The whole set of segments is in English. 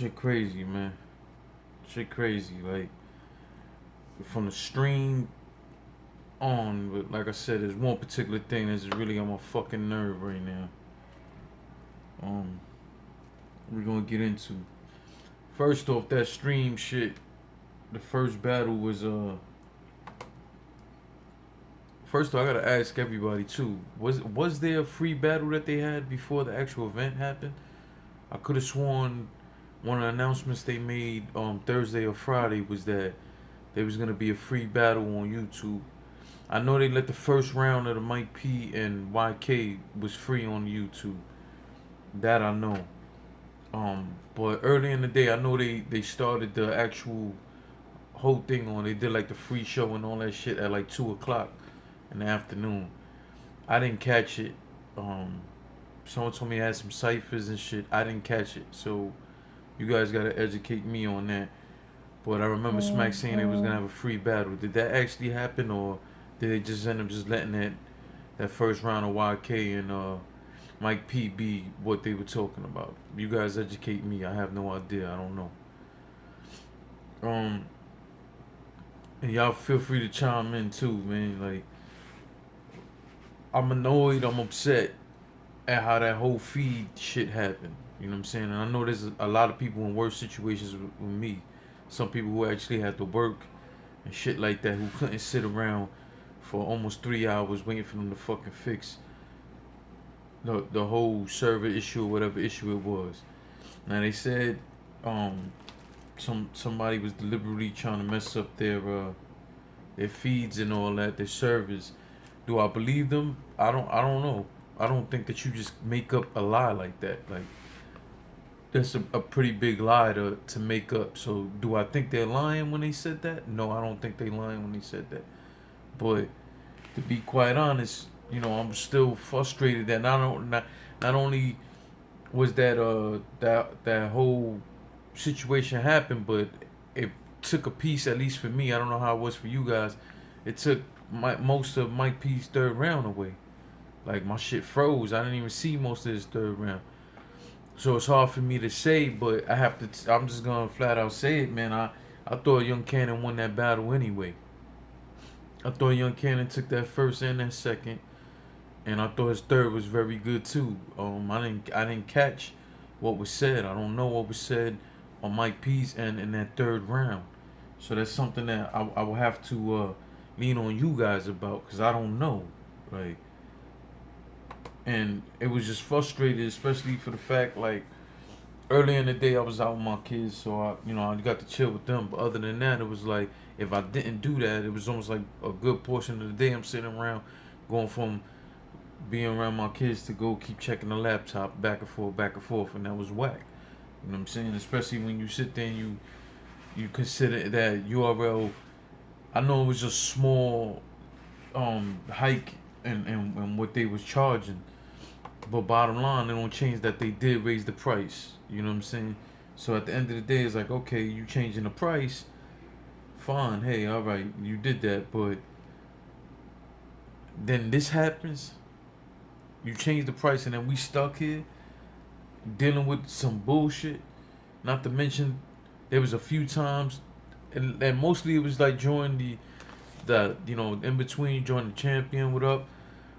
Shit crazy, man. Shit crazy. Like from the stream on, but like I said, there's one particular thing that's really on my fucking nerve right now. Um, we're gonna get into. First off, that stream shit. The first battle was First off, I gotta ask everybody too. Was there a free battle that they had before the actual event happened? I could have sworn one of the announcements they made Thursday or Friday was that there was gonna be a free battle on YouTube. I know they let the first round of the Mike P and YK was free on YouTube. That I know. But early in the day, I know they started the actual whole thing on. They did like the free show and all that shit at like 2 o'clock in the afternoon. I didn't catch it. Um, Someone told me it had some ciphers and shit. I didn't catch it, so you guys gotta educate me on that. But I remember Smack saying they was gonna have a free battle. Did that actually happen, or did they just end up just letting that first round of YK and Mike P be what they were talking about? You guys educate me. I have no idea. I don't know. Um, and y'all feel free to chime in too, man. Like I'm annoyed. I'm upset at how that whole feed shit happened. You know what I'm saying? And I know there's a lot of people in worse situations with me. Some people who actually had to work and shit like that who couldn't sit around for almost 3 hours waiting for them to fucking fix the whole server issue or whatever issue it was. Now they said um somebody was deliberately trying to mess up their feeds and all that, their servers. Do I believe them? I don't know. I don't think that you just make up a lie like that. Like that's a pretty big lie to make up. So do I think they're lying when they said that? No, I don't think they lying when they said that. But to be quite honest, I'm still frustrated that not only was that whole situation happened, but it took a piece, at least for me. I don't know how it was for you guys. It took most of Mike P's third round away. Like my shit froze. I didn't even see most of his third round. So it's hard for me to say, but I have to. I'm just gonna flat out say it, man. I thought Young Cannon won that battle anyway. I thought Young Cannon took that first and that second, and I thought his third was very good too. I didn't catch what was said. I don't know what was said on Mike P's end in that third round. So that's something that I will have to lean on you guys about, because I don't know. Like, and it was just frustrated, especially for the fact, like, early in the day I was out with my kids, so I got to chill with them. But other than that, it was like if I didn't do that, it was almost like a good portion of the day I'm sitting around, going from being around my kids to go keep checking the laptop back and forth, and that was whack. You know what I'm saying? Especially when you sit there and you consider that URL. I know it was a small hike and what they was charging, but bottom line, they don't change that they did raise the price. You know what I'm saying? So at the end of the day, it's like, okay, you changing the price, fine. Hey, all right, you did that, but then this happens. You change the price, and then we stuck here dealing with some bullshit. Not to mention, there was a few times, and mostly it was like during the in between, join the champion. What up?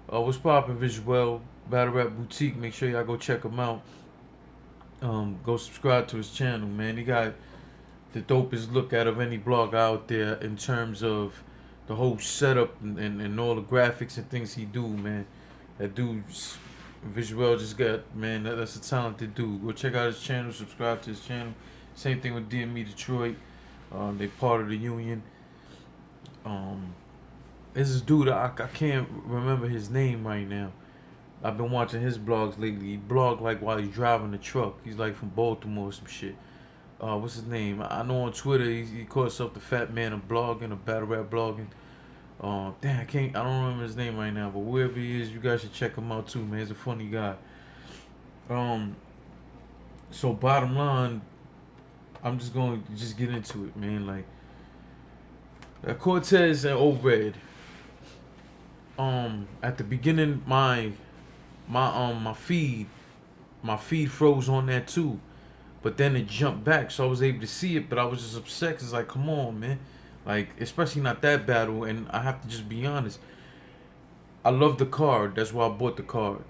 What's poppin', Visual Battle Rap Boutique? Make sure y'all go check him out. Go subscribe to his channel, man. He got the dopest look out of any blog out there in terms of the whole setup and all the graphics and things he do, man. That dude's Visual just got, man, that's a talented dude. Go check out his channel, subscribe to his channel. Same thing with DME Detroit. They part of the union. There's this dude, I can't remember his name right now. I've been watching his blogs lately. He blog like while he's driving the truck. He's like from Baltimore or some shit. What's his name? I know on Twitter he calls himself the Fat Man of blogging, of battle rap blogging. Damn, I don't remember his name right now, but wherever he is, you guys should check him out too, man. He's a funny guy. So bottom line, I'm just going to just get into it, man. Like, Cortez and Obred. At the beginning, my feed froze on that too. but then it jumped back, so I was able to see it. But I was just upset because like, come on, man, like especially not that battle. And I have to just be honest. I love the card. That's why I bought the card.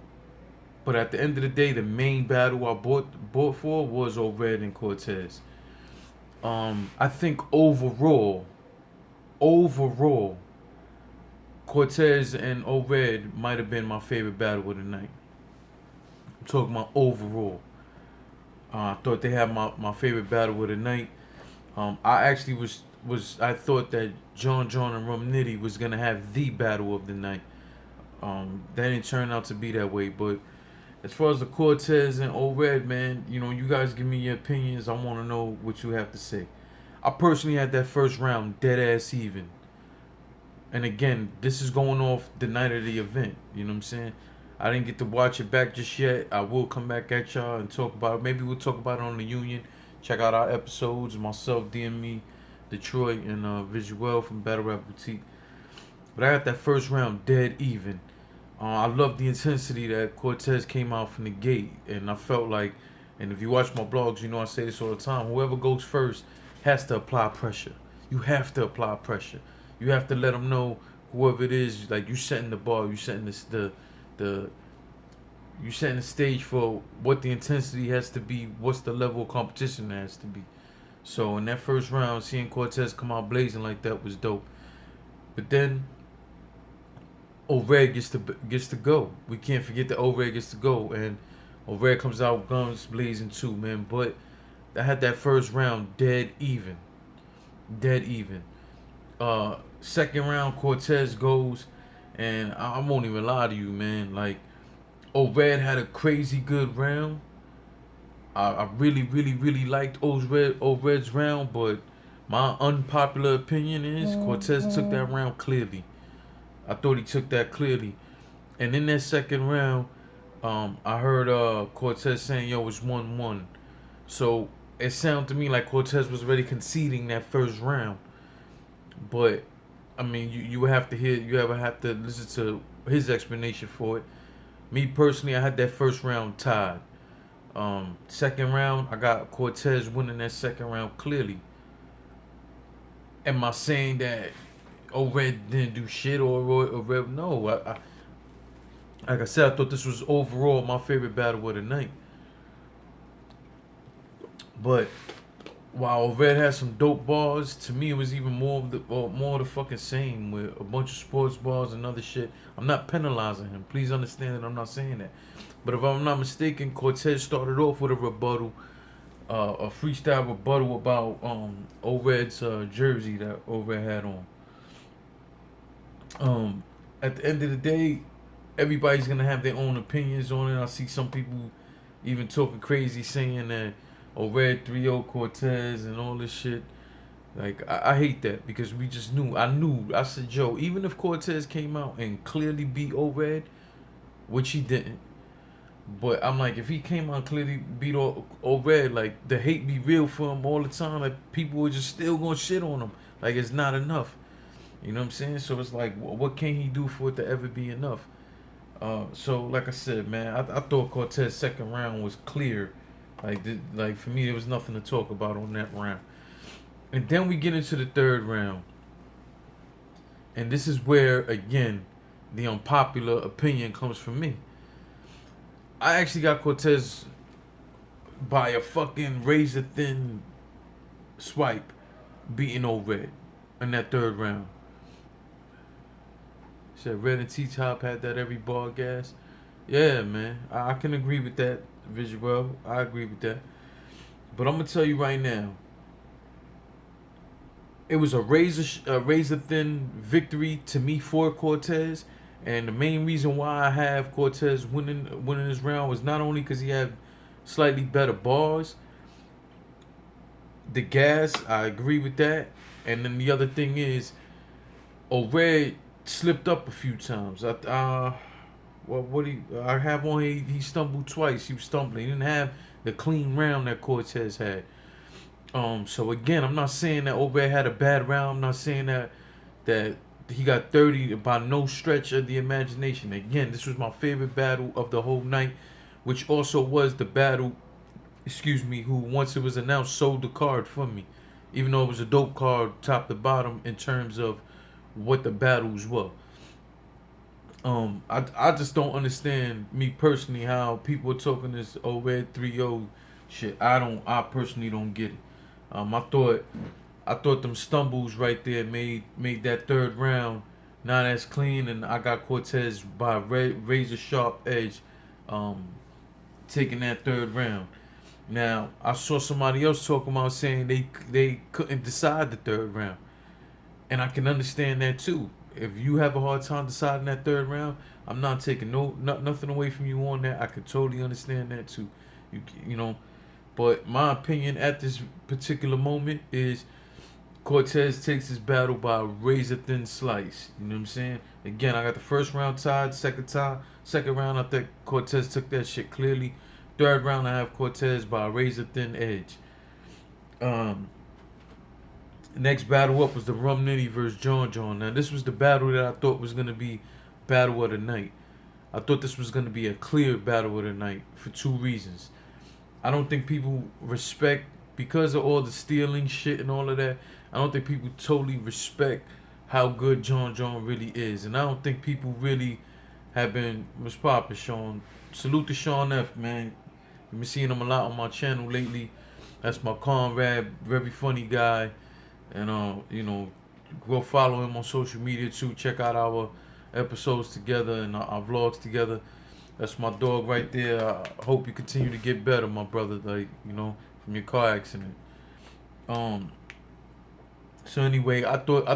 But at the end of the day, the main battle I bought for was Red and Cortez. I think overall, Cortez and Red might have been my favorite battle of the night. I'm talking about overall. I thought they had my favorite battle of the night. I actually I thought that John and Nitty was gonna have the battle of the night. That didn't turn out to be that way. But as far as the Cortez and Red, man, you guys give me your opinions. I want to know what you have to say. I personally had that first round dead ass even. And again, this is going off the night of the event. You know what I'm saying? I didn't get to watch it back just yet. I will come back at y'all and talk about it. Maybe we'll talk about it on the Union. Check out our episodes. Myself, DME, Detroit, and Visual from Battle Rap Boutique. But I got that first round dead even. I love the intensity that Cortez came out from the gate. And I felt like, and if you watch my blogs, I say this all the time. Whoever goes first has to apply pressure. You have to apply pressure. You have to let them know, whoever it is, like you setting the bar, you setting you setting the stage for what the intensity has to be, what's the level of competition it has to be. So in that first round, seeing Cortez come out blazing like that was dope. But then Red gets to go. We can't forget that Red gets to go, and Red comes out guns blazing too, man. But I had that first round dead even. Second round, Cortez goes, and I won't even lie to you, man. Like, Red had a crazy good round. I really liked Red's round, but my unpopular opinion is Cortez took that round clearly. I thought he took that clearly. And in that second round, I heard Cortez saying, yo, it's 1-1. So it sounded to me like Cortez was already conceding that first round. But I mean, you would have to have to listen to his explanation for it. Me personally, I had that first round tied. Second round, I got Cortez winning that second round clearly. Am I saying that Red didn't do shit or Red? No. Like I said, I thought this was overall my favorite battle of the night. But while Red had some dope bars, to me it was even more of the fucking same, with a bunch of sports bars and other shit. I'm not penalizing him. Please understand that I'm not saying that. But if I'm not mistaken, Cortez started off with a rebuttal, a freestyle rebuttal about Red's jersey that Red had on. At the end of the day, everybody's gonna have their own opinions on it. I see some people even talking crazy, saying that Red 3-0 Cortez and all this shit. Like, I hate that, because we just knew. I said, Joe, even if Cortez came out and clearly beat Red, which he didn't, but I'm like, if he came out and clearly beat Red, like, the hate be real for him all the time. Like, people were just still gonna shit on him. Like, it's not enough. You know what I'm saying? So it's like, what can he do for it to ever be enough? So like I said, man, I thought Cortez's second round was clear. Like for me, there was nothing to talk about on that round. And then we get into the third round. And this is where, again, the unpopular opinion comes from me. I actually got Cortez by a fucking razor-thin swipe beating Red in that third round. Said Red and T-Top had that every bar gas. Yeah, man. I can agree with that, Visual. I agree with that. But I'm going to tell you right now, it was a razor-thin victory to me for Cortez. And the main reason why I have Cortez winning this round was not only because he had slightly better bars. The gas, I agree with that. And then the other thing is, Red slipped up a few times. I have on, he stumbled twice. He was stumbling. He didn't have the clean round that Cortez had. So again, I'm not saying that Red had a bad round. I'm not saying that he got 30 by no stretch of the imagination. Again, this was my favorite battle of the whole night, which also was the battle excuse me, who once it was announced sold the card for me, even though it was a dope card top to bottom in terms of what the battles were. I just don't understand, me personally, how people are talking this red 3-0 shit. I personally don't get it. I thought them stumbles right there made that third round not as clean, and I got Cortez by razor sharp edge, um, taking that third round. Now I saw somebody else talking about saying they couldn't decide the third round, and I can understand that too. If you have a hard time deciding that third round, I'm not taking nothing away from you on that. I could totally understand that too. You know, but my opinion at this particular moment is Cortez takes his battle by a razor thin slice. You know what I'm saying? Again, I got the first round tied. Second round, I think Cortez took that shit clearly. Third round, I have Cortez by a razor thin edge. Um, Next battle up was the Rum Nitty versus John. Now this was the battle that I thought was gonna be battle of the night. I thought this was gonna be a clear battle of the night for two reasons. I don't think people respect, because of all the stealing shit and all of that. I don't think people totally respect how good John really is, and I don't think people really have been. What's poppin', Sean? Salute to Sean F, man. I've been seeing him a lot on my channel lately. That's my comrade, very funny guy, and go follow him on social media too. Check out our episodes together and our vlogs together. That's my dog right there. I hope you continue to get better, my brother. From your car accident. So anyway, I thought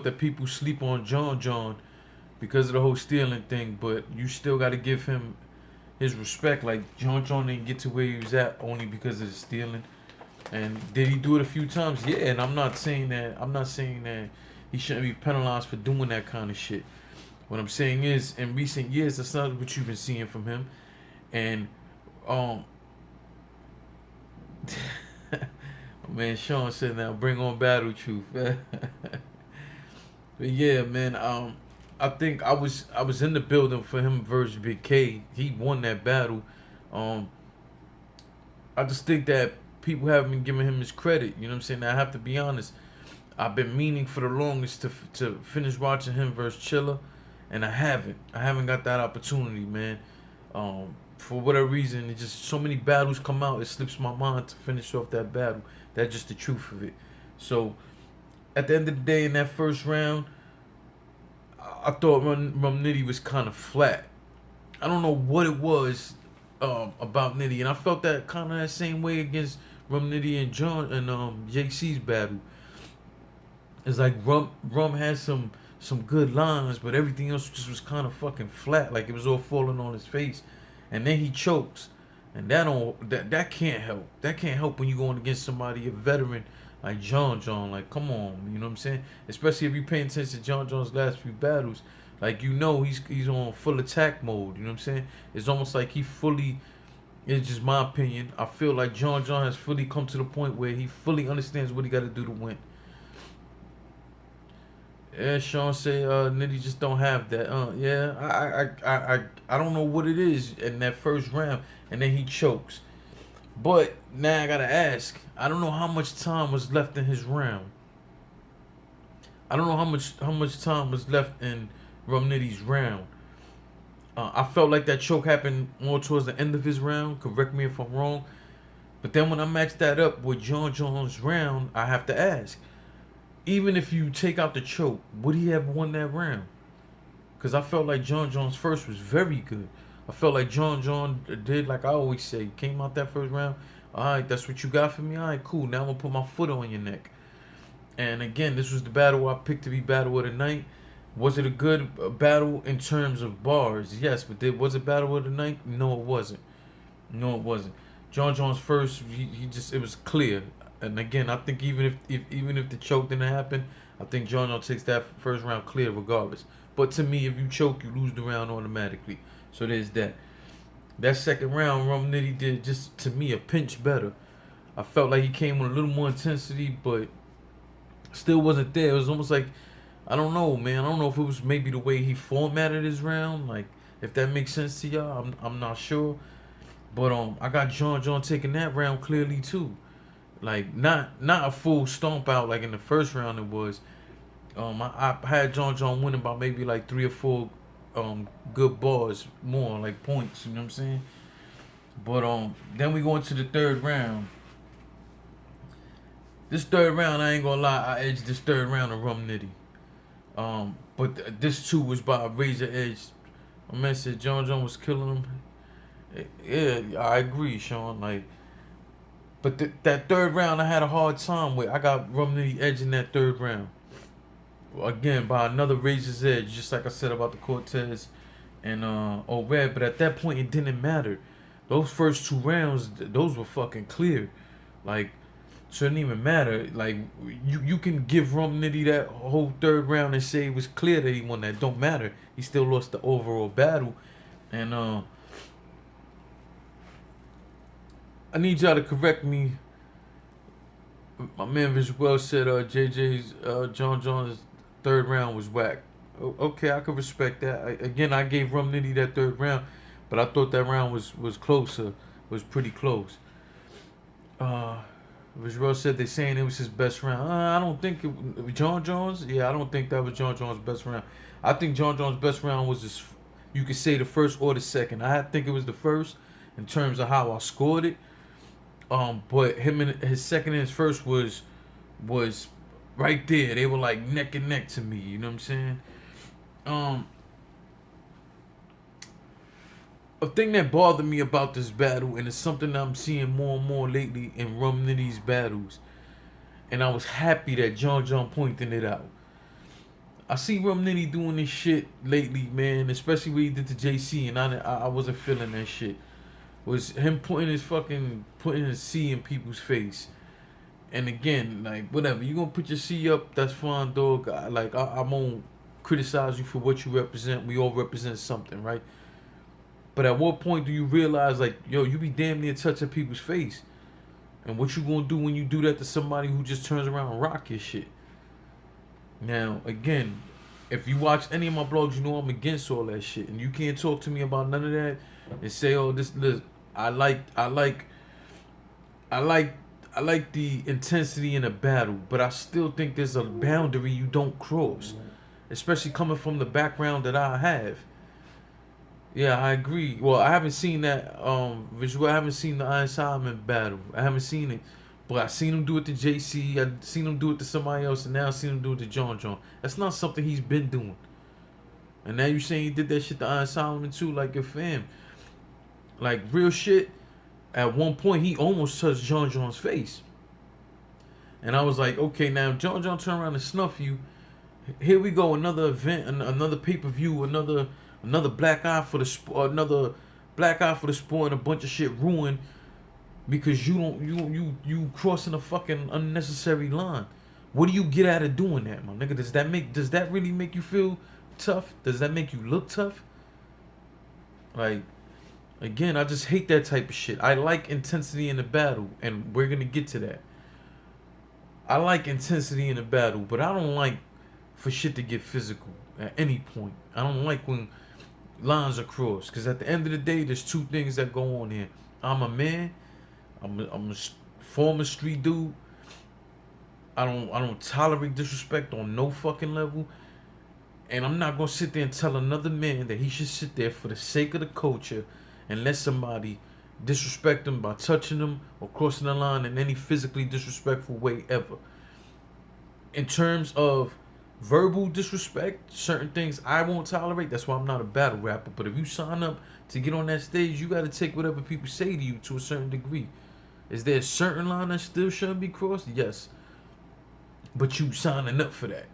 that people sleep on John because of the whole stealing thing, but you still got to give him his respect. Like John didn't get to where he was at only because of the stealing. And did he do it a few times? Yeah, and I'm not saying that he shouldn't be penalized for doing that kind of shit. What I'm saying is, in recent years, that's not what you've been seeing from him. And man, Sean said, "Now bring on Battle Truth." But yeah, man. I think I was in the building for him versus Big K. He won that battle. I just think that people haven't been giving him his credit. You know what I'm saying? I have to be honest. I've been meaning for the longest to finish watching him versus Chilla, and I haven't. I haven't got that opportunity, man. For whatever reason, it's just so many battles come out, it slips my mind to finish off that battle. That's just the truth of it. So, at the end of the day, in that first round, I thought Rum Nitty was kind of flat. I don't know what it was about Nitty, and I felt that kind of that same way against Rum Nitty and John and JC's battle. It's like Rum had some good lines, but everything else just was kind of fucking flat, like it was all falling on his face. And then he chokes, and that can't help. That can't help when you going against somebody, a veteran like John. Like, come on, you know what I'm saying? Especially if you paying attention to John's last few battles, like he's on full attack mode. You know what I'm saying? It's almost like he fully. It's just my opinion. I feel like John has fully come to the point where he fully understands what he got to do to win. Yeah, Sean say Nitty just don't have that. Yeah, I don't know what it is in that first round, and then he chokes. But now I gotta ask. I don't know how much time was left in his round. I don't know how much time was left in Rum Nitty's round. I felt like that choke happened more towards the end of his round. Correct me if I'm wrong. But then when I match that up with John's round, I have to ask. Even if you take out the choke, would he have won that round? Because I felt like John's first was very good. I felt like John did, like I always say, came out that first round. All right, that's what you got for me? All right, cool. Now I'm going to put my foot on your neck. And again, this was the battle I picked to be battle of the night. Was it a good battle in terms of bars? Yes, but was it battle of the night? No, it wasn't. No, it wasn't. John's first, it was clear. And again, I think even if the choke didn't happen, I think John takes that first round clear regardless. But to me, if you choke, you lose the round automatically. So there's that. That second round, Rum Nitty did just, to me, a pinch better. I felt like he came with a little more intensity, but still wasn't there. It was almost like, I don't know, man. I don't know if it was maybe the way he formatted his round, like if that makes sense to y'all. I'm not sure. But I got John taking that round clearly too. Like not a full stomp out like in the first round it was. I had John winning by maybe like 3 or 4 good bars more like points. You know what I'm saying? But then we go into the third round. This third round, I ain't gonna lie, I edged this third round of Rum Nitty. But this too was by a razor edge. My man said John was killing him. Yeah, I agree, Sean. Like, but that third round, I had a hard time with. I got Rum Nitty edging that third round. Again, by another razor's edge, just like I said about the Cortez and Red. But at that point, it didn't matter. Those first 2 rounds, those were fucking clear. Like, shouldn't even matter. Like, you can give Rum Nitty that whole third round and say it was clear that he won. That don't matter. He still lost the overall battle. And I need y'all to correct me. My man Visuel said JJ's John's third round was whack. Okay, I could respect that. Again, I gave Rum Nitty that third round, but I thought that round was closer. Was pretty close. Visuel said they saying it was his best round. I don't think it John's. Yeah, I don't think that was John's best round. I think John's best round was just, you could say, the first or the second. I think it was the first in terms of how I scored it. But him and his second and his first was right there. They were like neck and neck to me. You know what I'm saying? A thing that bothered me about this battle, and it's something that I'm seeing more and more lately in Rum Nitty's battles, and I was happy that John pointed it out. I see Rum Nitty doing this shit lately, man, especially what he did to JC, and I wasn't feeling that shit. Was him putting his C in people's face. And again, like, whatever, you gonna put your C up, that's fine, dog. I won't criticize you for what you represent. We all represent something, right? But at what point do you realize, like, yo, you be damn near touching people's face? And what you gonna do when you do that to somebody who just turns around and rock your shit? Now, again, if you watch any of my blogs, you know I'm against all that shit. And you can't talk to me about none of that and say, oh, this I like the intensity in a battle, but I still think there's a boundary you don't cross. Especially coming from the background that I have. Yeah, I agree. Well, I haven't seen that visual. I haven't seen the Iron Solomon battle. I haven't seen it. But I seen him do it to JC. I seen him do it to somebody else, and now I seen him do it to John. That's not something he's been doing. And now you saying he did that shit to Iron Solomon too, like your fam. Like, real shit. At one point, he almost touched John's face. And I was like, okay, now if John turn around and snuff you, here we go, another event, another pay-per-view, another black eye for the sport, another black eye for the sport, and a bunch of shit ruined because you crossing a fucking unnecessary line. What do you get out of doing that, my nigga? Does that really make you feel tough? Does that make you look tough? Like, again, I just hate that type of shit. I like intensity in the battle, and we're gonna get to that. I like intensity in the battle, but I don't like for shit to get physical at any point. I don't like when lines are crossed, because at the end of the day, there's 2 things that go on here. I'm a man. I'm a former street dude. I don't tolerate disrespect on no fucking level. And I'm not gonna sit there and tell another man that he should sit there for the sake of the culture and let somebody disrespect him by touching him or crossing the line in any physically disrespectful way ever. In terms of verbal disrespect, certain things I won't tolerate. That's why I'm not a battle rapper. But if you sign up to get on that stage, you got to take whatever people say to you to a certain degree. Is there a certain line that still shouldn't be crossed? Yes. But you signing up for that.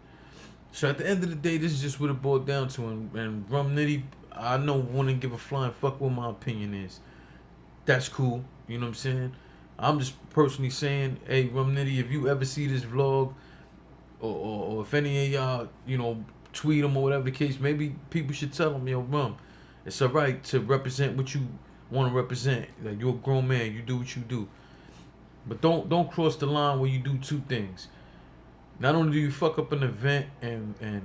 So at the end of the day, this is just what it boiled down to. And Rum Nitty, I know, wouldn't give a flying fuck what my opinion is. That's cool. You know what I'm saying? I'm just personally saying, hey, Rum Nitty, if you ever see this vlog, or if any of y'all, you know, tweet them or whatever the case, maybe people should tell them, yo, Rum, it's alright to represent what you want to represent. Like, you're a grown man, you do what you do. But don't cross the line where you do 2 things. Not only do you fuck up an event and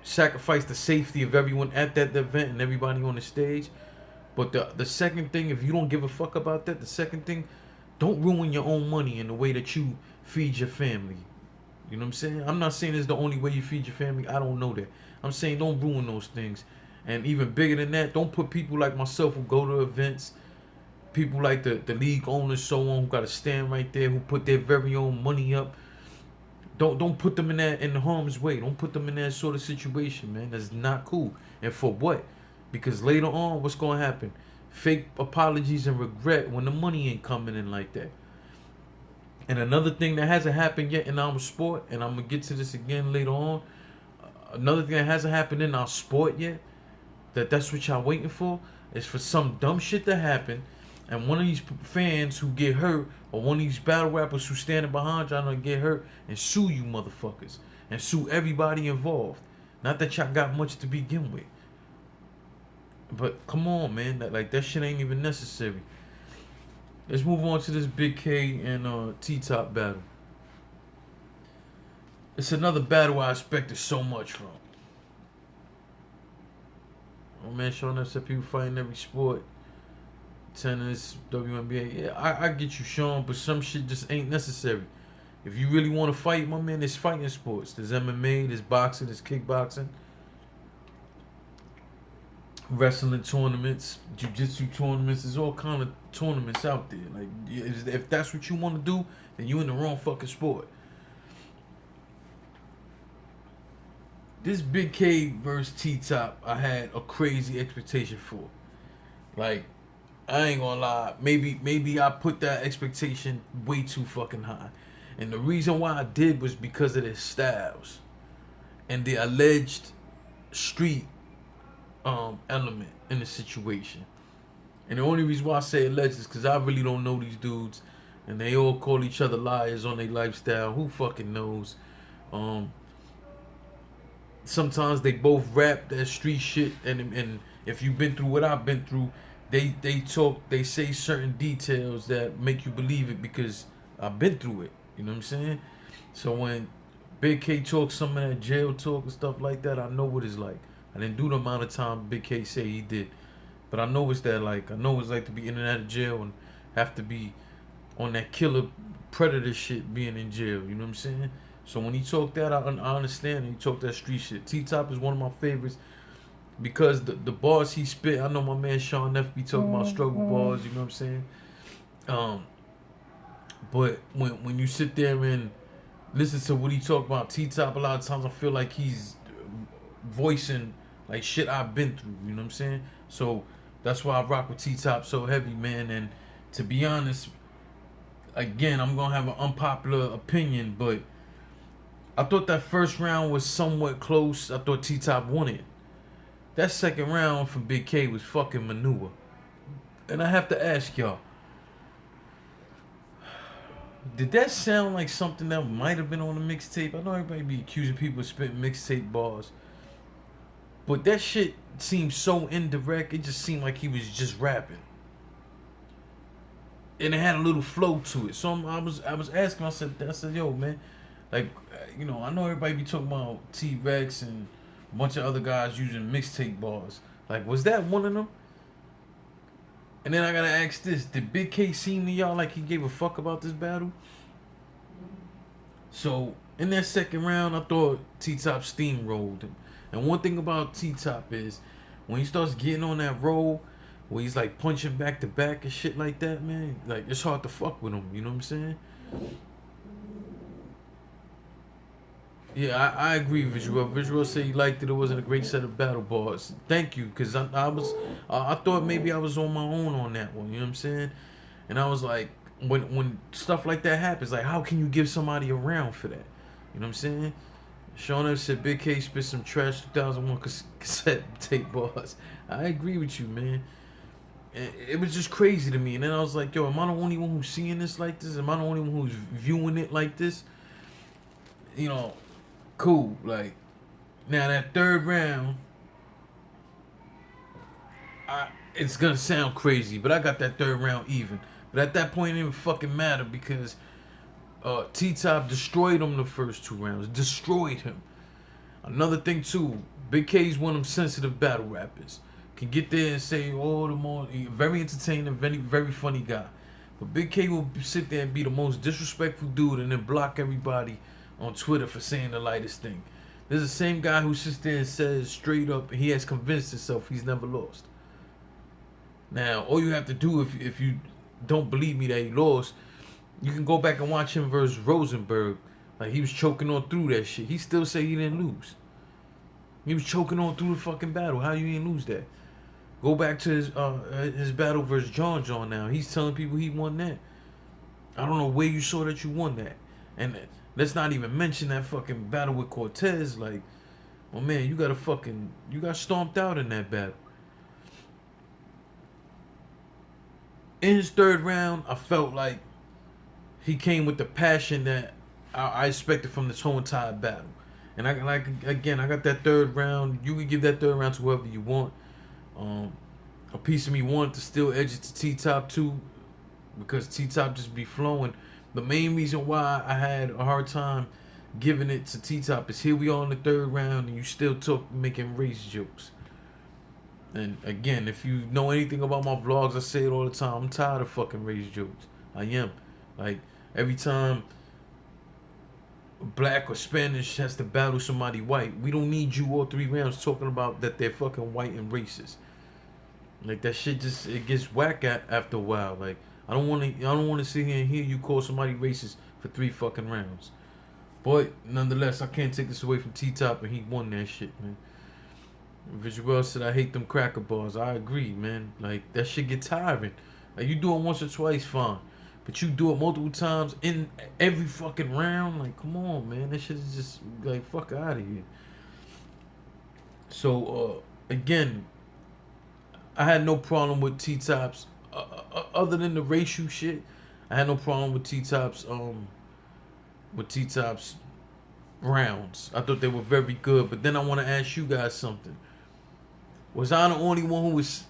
sacrifice the safety of everyone at that event and everybody on the stage, But the second thing, if you don't give a fuck about that, the second thing, don't ruin your own money in the way that you feed your family. You know what I'm saying? I'm not saying it's the only way you feed your family. I don't know that. I'm saying don't ruin those things. And even bigger than that, don't put people like myself who go to events, people like the league owners, so on, who got to stand right there, who put their very own money up. Don't put them in harm's way. Don't put them in that sort of situation, man. That's not cool. And for what? Because later on, what's gonna happen? Fake apologies and regret when the money ain't coming in like that. And another thing that hasn't happened yet in our sport, and I'm gonna get to this again later on. Another thing that hasn't happened in our sport yet, that's what y'all waiting for, is for some dumb shit to happen, and one of these fans who get hurt, or one of these battle rappers who standing behind y'all and get hurt, and sue you motherfuckers, and sue everybody involved. Not that y'all got much to begin with, but come on, man, that shit ain't even necessary. Let's move on to this Big K and T-Top battle. It's another battle I expected so much from. Oh man, Sean F said people fighting every sport. Tennis, WNBA. Yeah, I get you, Sean, but some shit just ain't necessary. If you really want to fight, my man, there's fighting sports. There's MMA, there's boxing, there's kickboxing, wrestling tournaments, jiu-jitsu tournaments. There's all kind of tournaments out there. Like, if that's what you want to do, then you in the wrong fucking sport. This Big K versus T-Top, I had a crazy expectation for. Like, I ain't gonna lie. Maybe I put that expectation way too fucking high. And the reason why I did was because of their styles and the alleged street element in the situation. And the only reason why I say alleged is because I really don't know these dudes, and they all call each other liars on their lifestyle. Who fucking knows? Sometimes they both rap that street shit, and if you've been through what I've been through, they say certain details that make you believe it because I've been through it. You know what I'm saying? So when Big K talks some of that jail talk and stuff like that, I know what it's like. I didn't do the amount of time Big K say he did, but I know it's that like. I know what it's like to be in and out of jail and have to be on that killer predator shit being in jail. You know what I'm saying? So when he talked that, I understand. He talked that street shit. T-Top is one of my favorites because the bars he spit. I know my man Sean F be talking about struggle bars. You know what I'm saying? But when you sit there and listen to what he talk about, T-Top, a lot of times I feel like he's voicing like shit I've been through. You know what I'm saying? So that's why I rock with T-Top so heavy, man. And to be honest, again, I'm gonna have an unpopular opinion, but I thought that first round was somewhat close. I thought T-Top won it. That second round from Big K was fucking manure. And I have to ask y'all, did that sound like something that might have been on the mixtape? I know everybody be accusing people of spitting mixtape bars, but that shit seemed so indirect. It just seemed like he was just rapping, and it had a little flow to it. So I was asking. I said, yo, man, like, you know, I know everybody be talking about T-Rex and a bunch of other guys using mixtape bars. Like, was that one of them? And then I gotta ask this: did Big K seem to y'all like he gave a fuck about this battle? So in that second round, I thought T-Top steamrolled him. And one thing about T-Top is when he starts getting on that roll, where he's like punching back to back and shit like that, man, like it's hard to fuck with him. You know what I'm saying? Yeah, I agree, Visual. Visual said he liked it. It wasn't a great set of battle bars. Thank you, because I thought maybe I was on my own on that one. You know what I'm saying? And I was like, when stuff like that happens, like how can you give somebody a round for that? You know what I'm saying? Sean F said Big K spit some trash 2001 cassette tape bars. I agree with you, man. It was just crazy to me. And then I was like, yo, am I the only one who's seeing this like this? Am I the only one who's viewing it like this? You know, cool. Like, now that third round, it's gonna sound crazy, but I got that third round even. But at that point, it didn't fucking matter because T-Top destroyed him the first two rounds. Destroyed him. Another thing too, Big K's one of them sensitive battle rappers. can get there and say all the more very entertaining, very very funny guy. But Big K will sit there and be the most disrespectful dude and then block everybody on Twitter for saying the lightest thing. There's the same guy who sits there and says straight up he has convinced himself he's never lost. Now, all you have to do if you don't believe me that he lost, you can go back and watch him versus Rosenberg. Like, he was choking on through that shit. He still say he didn't lose. He was choking on through the fucking battle. How you didn't lose that? Go back to his battle versus John now. He's telling people he won that. I don't know where you saw that you won that. And let's not even mention that fucking battle with Cortez. Like, oh man, you got stomped out in that battle. In his third round, I felt like he came with the passion that I expected from this whole entire battle. And I got that third round. You can give that third round to whoever you want. A piece of me wanted to still edge it to T-Top too, because T-Top just be flowing. The main reason why I had a hard time giving it to T-Top is here we are in the third round and you still making race jokes. And again, if you know anything about my vlogs, I say it all the time. I'm tired of fucking race jokes. I am. Like, every time black or Spanish has to battle somebody white, we don't need you all 3 rounds talking about that they're fucking white and racist. Like, that shit just, it gets whack after a while. Like, I don't want to sit here and hear you call somebody racist for 3 fucking rounds. But nonetheless, I can't take this away from T-Top, and he won that shit, man. Visual said, I hate them cracker bars. I agree, man. Like, that shit get tiring. Like, you do it once or twice, fine. But you do it multiple times in every fucking round. Like, come on, man. That shit is just, like, fuck out of here. So, again, I had no problem with T-Top's, other than the racial shit, I had no problem with T-Top's rounds. I thought they were very good. But then I want to ask you guys something. Was I the only one who was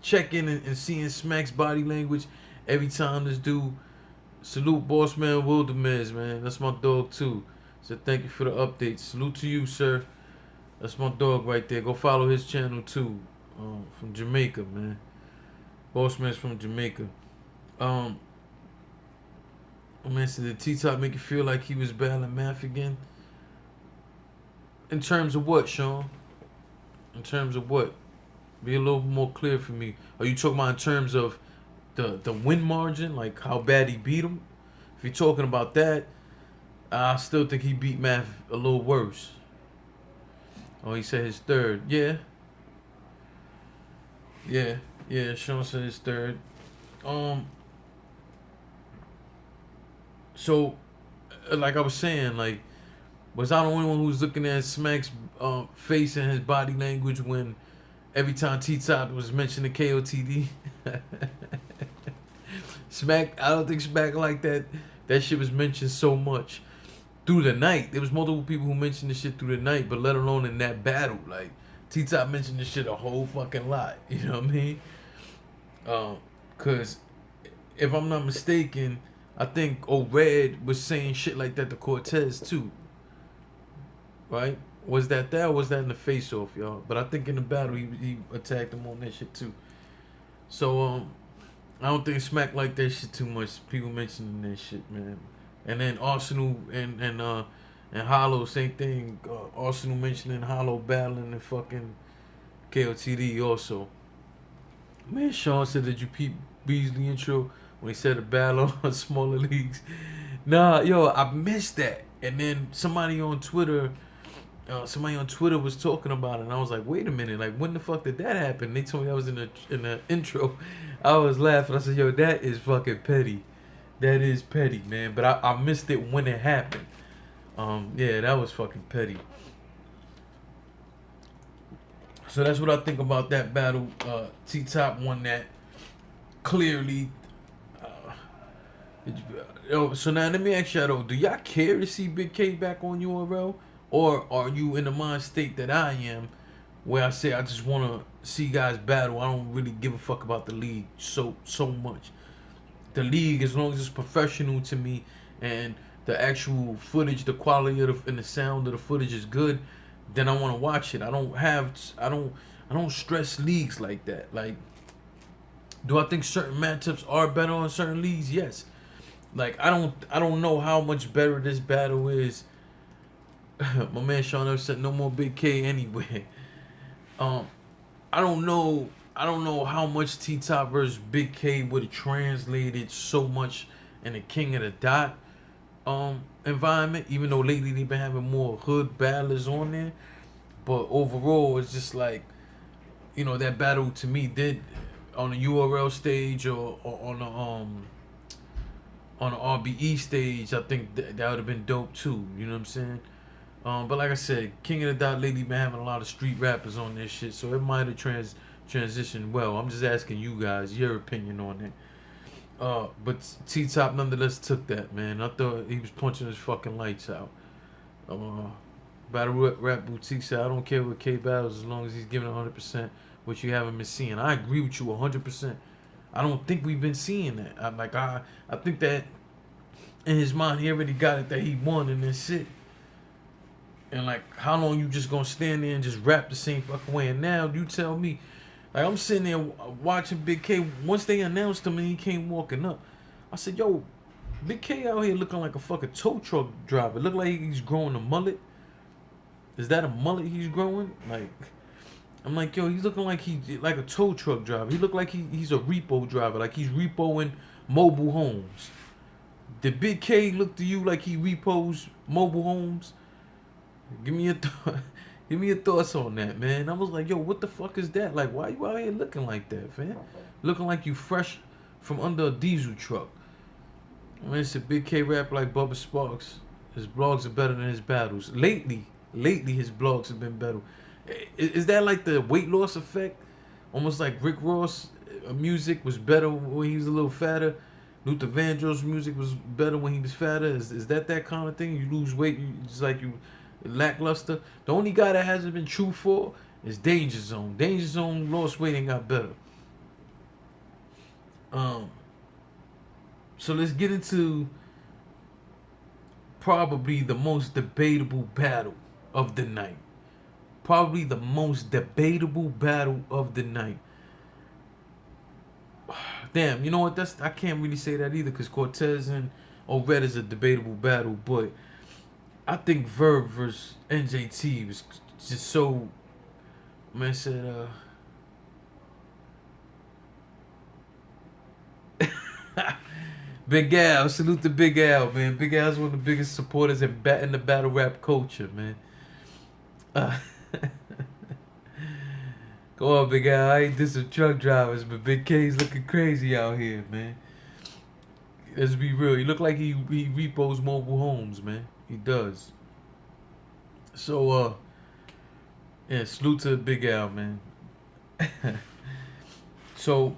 checking and seeing Smack's body language every time this dude salute Boss Man Wildemez, man? That's my dog too. So thank you for the update. Salute to you, sir. That's my dog right there. Go follow his channel too. From Jamaica, man. Boss Man's from Jamaica. Man, so did T-Top make you feel like he was battling math again? In terms of what, Sean? In terms of what? Be a little more clear for me. Are you talking about in terms of the win margin? Like how bad he beat him? If you're talking about that, I still think he beat Math a little worse. Oh, he said his third. Yeah, Sean said his third. So, like I was saying, like, was I the only one who was looking at Smack's face and his body language when every time T-Top was mentioning KOTD? Smack, I don't think Smack like that. That shit was mentioned so much through the night. There was multiple people who mentioned this shit through the night, but let alone in that battle. Like, T-Top mentioned this shit a whole fucking lot. You know what I mean? Because if I'm not mistaken, I think Red was saying shit like that to Cortez too. Right? Was that or was that in the face-off, y'all? But I think in the battle, he attacked him on that shit too. So, I don't think Smack like that shit too much. People mentioning that shit, man. And then Arsenal and Hollow, same thing. Arsenal mentioning Hollow battling and fucking KOTD also. Man, Sean said, did you peep Beasley intro when he said a battle on smaller leagues? Nah, yo, I missed that. And then somebody on Twitter was talking about it, and I was like, wait a minute, like, when the fuck did that happen? They told me that was in the intro. I was laughing. I said, yo, that is fucking petty. That is petty, man. But I missed it when it happened. Yeah, that was fucking petty. So that's what I think about that battle. T-Top won that clearly. So now let me ask y'all though, do y'all care to see Big K back on URL? Or are you in the mind state that I am, where I say I just want to see guys battle? I don't really give a fuck about the league so much. The league, as long as it's professional to me and the actual footage, the quality of and the sound of the footage is good, then I want to watch it. I don't I don't stress leagues like that. Like, do I think certain matchups are better on certain leagues? Yes. Like, I don't know how much better this battle is. My man Sean F said no more Big K anyway. Um, I don't know how much T Top versus Big K would have translated so much in the King of the Dot environment, even though lately they've been having more hood battlers on there. But overall, it's just like, you know, that battle to me did on the URL stage or on the RBE stage. I think that would have been dope too. You know what I'm saying? But like I said, King of the Dot lately been having a lot of street rappers on this shit, so it might have transitioned well. I'm just asking you guys your opinion on it. But T Top nonetheless took that, man. I thought he was punching his fucking lights out. Battle Rap Boutique said, I don't care what K battles as long as he's giving 100%, which you haven't been seeing. I agree with you 100%. I don't think we've been seeing that. I think that in his mind he already got it that he won and that's it. And like, how long you just gonna stand there and just rap the same fucking way? And now you tell me, like, I'm sitting there watching Big K. Once they announced him and he came walking up, I said, yo, Big K out here looking like a fucking tow truck driver. Look like he's growing a mullet. Is that a mullet he's growing? Like, I'm like, yo, he's looking like he's like a tow truck driver. He look like he's a repo driver. Like he's repoing mobile homes. Did Big K look to you like he repos mobile homes? Give me your thoughts on that, man. I was like, yo, what the fuck is that? Like, why you out here looking like that, man? Looking like you fresh from under a diesel truck. I mean, it's a Big K rap like Bubba Sparks. His blogs are better than his battles. Lately his blogs have been better. Is that like the weight loss effect? Almost like Rick Ross music was better when he was a little fatter. Luther Vandross music was better when he was fatter. Is that kind of thing? You lose weight, just like you lackluster. The only guy that hasn't been true for is Danger Zone. Danger Zone lost weight and got better. So let's get into probably the most debatable battle of the night. Probably the most debatable battle of the night. Damn, you know what? I can't really say that either because Cortez and Red is a debatable battle, but I think Verb versus NJT was just so. Man said, Big Al, salute to Big Al, man. Big Al's one of the biggest supporters in the battle rap culture, man. Go on, Big Al. I ain't some truck drivers, but Big K's looking crazy out here, man. Let's be real. He look like he repos mobile homes, man. He does. So, yeah, salute to Big Al, man. So,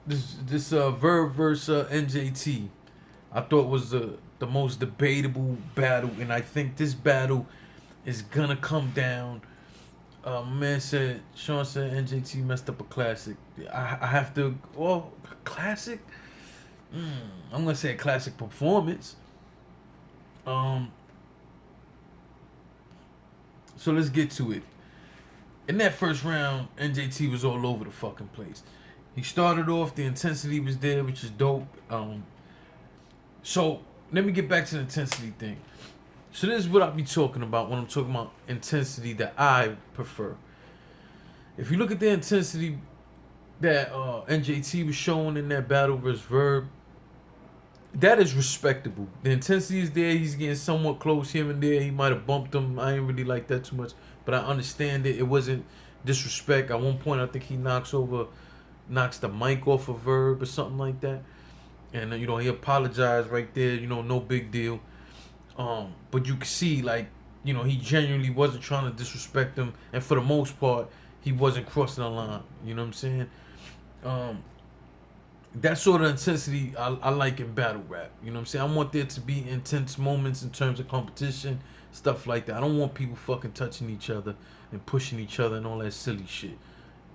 this Verb versus NJT, I thought was the most debatable battle, and I think this battle is gonna come down. Sean said NJT messed up a classic. I have to, classic? I'm gonna say a classic performance. So let's get to it. In that first round, NJT was all over the fucking place. He started off, the intensity was there, which is dope. So let me get back to the intensity thing. So this is what I'll be talking about when I'm talking about intensity that I prefer. If you look at the intensity that NJT was showing in that battle versus Verb, that is respectable. The intensity is there. He's getting somewhat close here and there. He might have bumped him. I ain't really like that too much, but I understand it. It wasn't disrespect. At one point, I think he knocks the mic off of Verb or something like that. And, he apologized right there. No big deal. But you can see, like, he genuinely wasn't trying to disrespect him. And for the most part, he wasn't crossing the line. You know what I'm saying? That sort of intensity I like in battle rap. You know what I'm saying? I want there to be intense moments in terms of competition, stuff like that. I don't want people fucking touching each other and pushing each other and all that silly shit.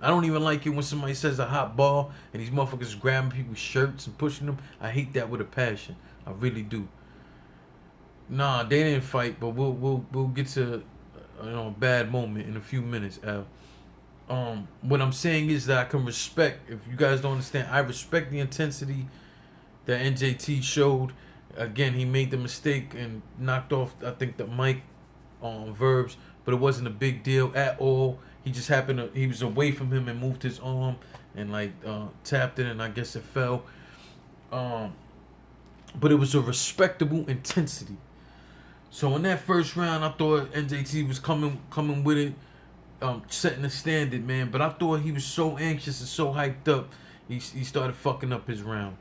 I don't even like it when somebody says a hot ball and these motherfuckers grabbing people's shirts and pushing them. I hate that with a passion. I really do. Nah, they didn't fight, but we'll get to a bad moment in a few minutes, Al. What I'm saying is that I can respect. If you guys don't understand, I respect the intensity that NJT showed. Again, he made the mistake and knocked off, I think, the mic on Verbs, but it wasn't a big deal at all. He just happened to, he was away from him and moved his arm and like tapped it, and I guess it fell. Um, but it was a respectable intensity. So in that first round, I thought NJT was coming with it, setting the standard, man. But I thought he was so anxious and so hyped up, he started fucking up his round.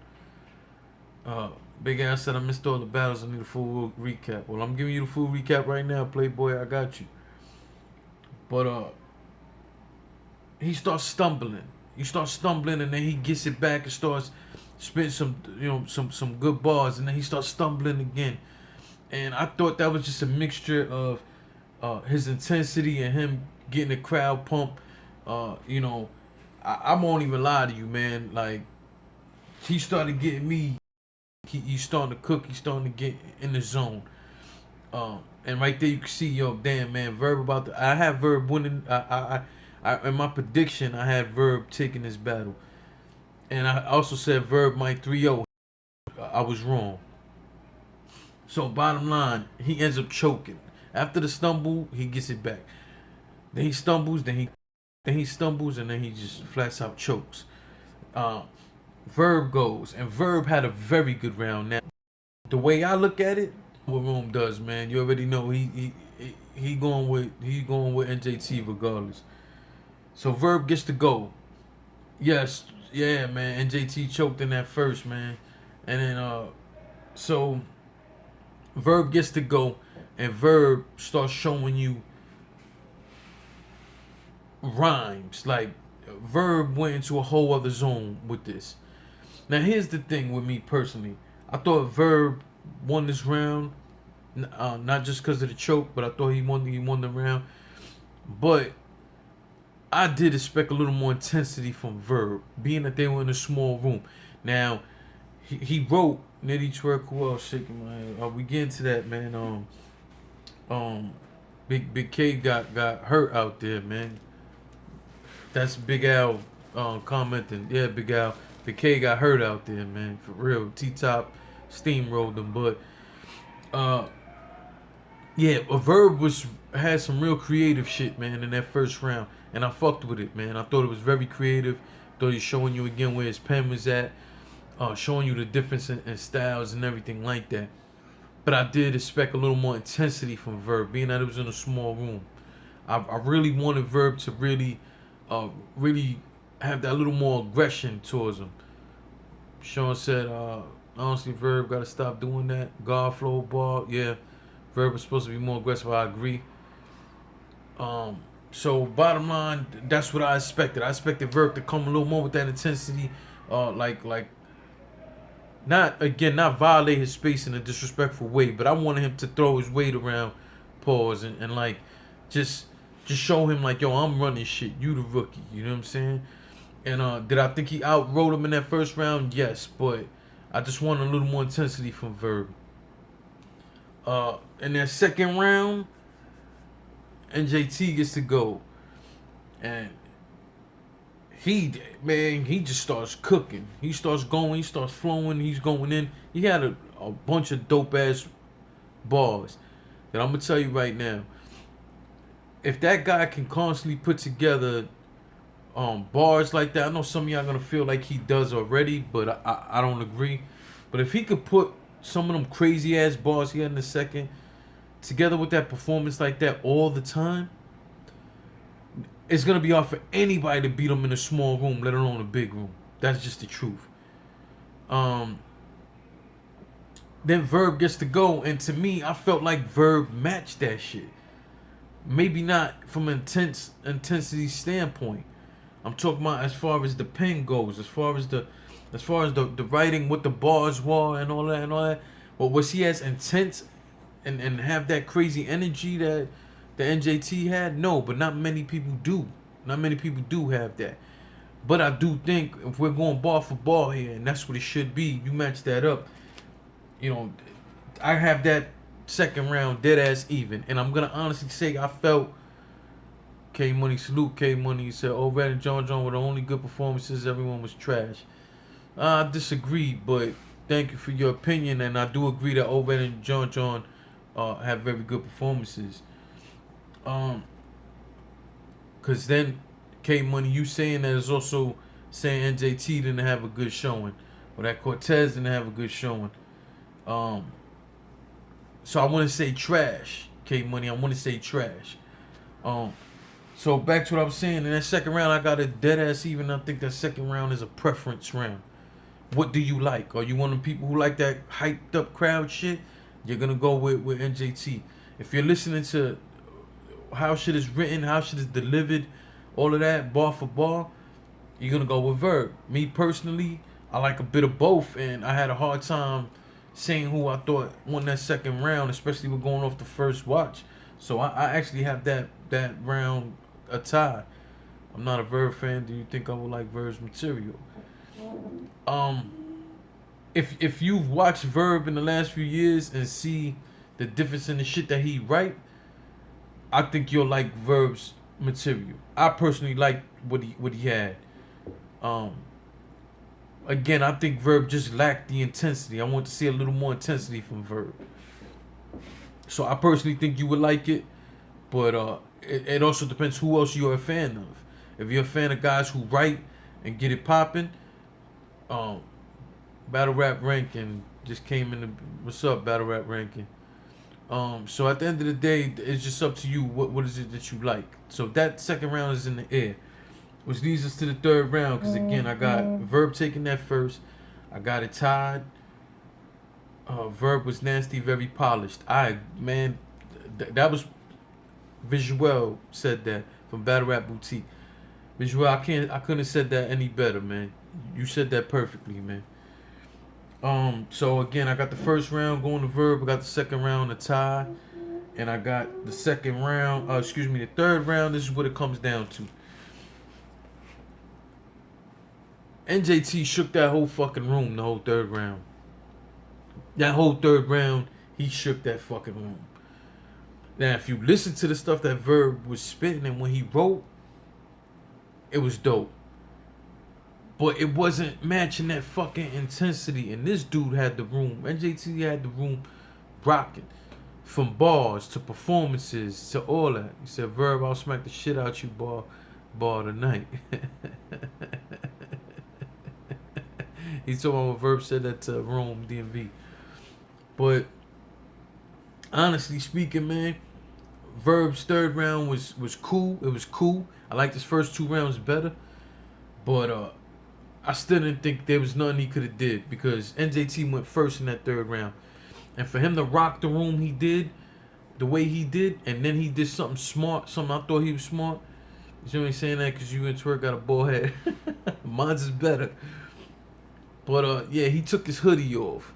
Big Ass said I missed all the battles. I need a full recap. Well, I'm giving you the full recap right now, Playboy. I got you. But he starts stumbling. He starts stumbling, and then he gets it back and starts spitting some good bars, and then he starts stumbling again. And I thought that was just a mixture of his intensity and him getting the crowd pumped. I won't even lie to you, man. Like, he started getting me. He's starting to cook. He's starting to get in the zone. And right there you can see, yo, damn, man, Verb about to. I had Verb winning. I in my prediction, I had Verb taking this battle, and I also said Verb might 3-0. I was wrong. So bottom line, he ends up choking. After the stumble, he gets it back. Then he stumbles. Then he stumbles, and then he just flats out chokes. Verb goes, and Verb had a very good round. Now, the way I look at it, what Rome does, man, you already know he going with NJT regardless. So Verb gets to go. Yes, yeah, man. NJT choked in that first, man, and then so Verb gets to go, and Verb starts showing you rhymes. Like, Verb went into a whole other zone with this. Now, here's the thing with me personally. I thought Verb won this round, not just because of the choke, but I thought he won the round. But I did expect a little more intensity from Verb, being that they were in a small room. Now, he wrote Nitty Twerk. Who else shaking my head? We get into that, man. Big K got hurt out there, man. That's Big Al commenting. Yeah, Big Al. Big K got hurt out there, man. For real. T-Top steamrolled him. But yeah, a Verb had some real creative shit, man, in that first round. And I fucked with it, man. I thought it was very creative. Thought he's showing you again where his pen was at. Showing you the difference in styles and everything like that. But I did expect a little more intensity from Verb, being that it was in a small room. I really wanted Verb to really have that little more aggression towards him. Sean said, honestly, Verb got to stop doing that. Guard flow ball, yeah. Verb was supposed to be more aggressive. I agree. So bottom line, that's what I expected. I expected Verb to come a little more with that intensity, not violate his space in a disrespectful way, but I wanted him to throw his weight around, pause, and like just show him like, yo, I'm running shit. You the rookie. You know what I'm saying? And did I think he outrode him in that first round? Yes, but I just wanted a little more intensity from Verb. In that second round, NJT gets to go, and he just starts cooking. He starts going, he starts flowing, he's going in. He had a bunch of dope ass bars that I'm gonna tell you right now. If that guy can constantly put together bars like that, I know some of y'all gonna feel like he does already, but I don't agree. But if he could put some of them crazy ass bars he had in the second together with that performance like that all the time, it's gonna be hard for anybody to beat him in a small room, let alone a big room. That's just the truth. Then Verb gets to go, and to me, I felt like Verb matched that shit. Maybe not from an intensity standpoint. I'm talking about as far as the pen goes, as far as the writing, what the bars were, and all that. But was he as intense and have that crazy energy that the NJT had? No, but not many people do. Not many people do have that. But I do think if we're going bar for bar here, and that's what it should be, you match that up. You know, I have that second round dead ass even, and I'm gonna honestly say I felt K Money, salute K Money. He said, "Oh, Red and John were the only good performances. Everyone was trash." I disagree, but thank you for your opinion, and I do agree that Obed and John have very good performances. Cause then K Money, you saying that is also saying NJT didn't have a good showing, or that Cortez didn't have a good showing. So I want to say trash, K Money. I want to say trash. So back to what I was saying. In that second round, I got a dead ass even. I think that second round is a preference round. What do you like? Are you one of the people who like that hyped up crowd shit? You're gonna go with NJT. If you're listening to how shit is written, how shit is delivered, all of that, bar for bar, you're gonna go with Verb. Me personally, I like a bit of both, and I had a hard time saying who I thought won that second round, especially with going off the first watch. So I actually have that round a tie. I'm not a Verb fan. Do you think I would like Verb's material? If you've watched Verb in the last few years and see the difference in the shit that he write, I think you'll like Verb's material. I personally like what he had. Again, I think Verb just lacked the intensity. I want to see a little more intensity from Verb. So I personally think you would like it, but it also depends who else you're a fan of. If you're a fan of guys who write and get it popping, Battle Rap Ranking just came in. What's up, Battle Rap Ranking? So at the end of the day, it's just up to you. What is it that you like? So that second round is in the air, which leads us to the third round. Because again, I got Verb taking that first. I got it tied. Verb was nasty, very polished. That was Visual said that from Battle Rap Boutique. Visual, I couldn't have said that any better, man. You said that perfectly, man. So again, I got the first round going to Verb. I got the second round a tie, and I got the second round. The third round. This is what it comes down to. NJT shook that whole fucking room. The whole third round. That whole third round, he shook that fucking room. Now, if you listen to the stuff that Verb was spitting and when he wrote, it was dope. But it wasn't matching that fucking intensity. And this dude had the room. NJT had the room rocking. From bars to performances to all that. He said, Verb, I'll smack the shit out you, bar tonight. He's talking about what Verb said that to Rome, DMV. But honestly speaking, man, Verb's third round was cool. It was cool. I liked his first two rounds better. But I still didn't think there was nothing he could have did because NJT went first in that third round. And for him to rock the room he did, the way he did, and then he did something smart, something I thought he was smart. You ain't saying that because you and Twerk got a bald head. Mine's is better. But yeah, he took his hoodie off.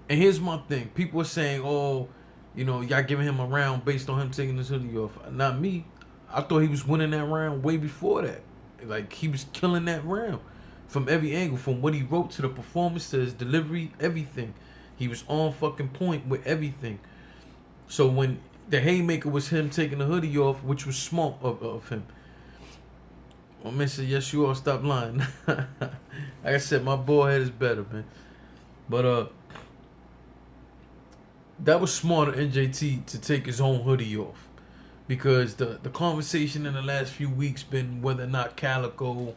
And here's my thing. People are saying, oh, y'all giving him a round based on him taking his hoodie off. Not me. I thought he was winning that round way before that. Like, he was killing that round. From every angle. From what he wrote to the performance to his delivery. Everything. He was on fucking point with everything. So when the haymaker was him taking the hoodie off, which was smart of him. My man said, yes, you all stop lying. Like I said, my bald head is better, man. But that was smart of NJT to take his own hoodie off. Because the conversation in the last few weeks been whether or not Calico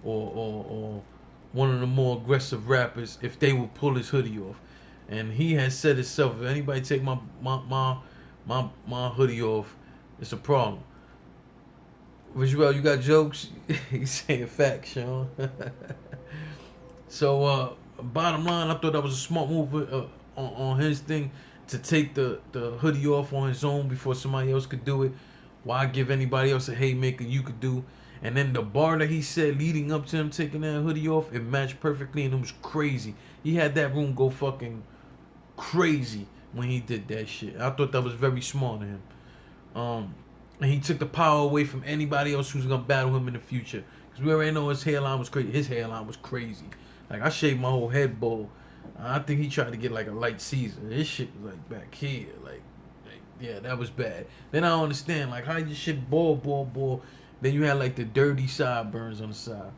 or one of the more aggressive rappers, if they would pull his hoodie off. And he has said himself, if anybody take my hoodie off, it's a problem. Visual, you got jokes? He's saying facts, Sean. So, bottom line, I thought that was a smart move on his thing to take the hoodie off on his own before somebody else could do it. Why give anybody else a haymaker you could do? And then the bar that he said leading up to him taking that hoodie off, it matched perfectly and it was crazy. He had that room go fucking crazy when he did that shit. I thought that was very smart of him. And he took the power away from anybody else who's gonna battle him in the future. Because we already know his hairline was crazy. His hairline was crazy. Like, I shaved my whole head bowl. I think he tried to get like a light Caesar. His shit was like back here. Like Yeah, that was bad. Then I don't understand, like, how your shit ball. Then you had, like, the dirty sideburns on the side.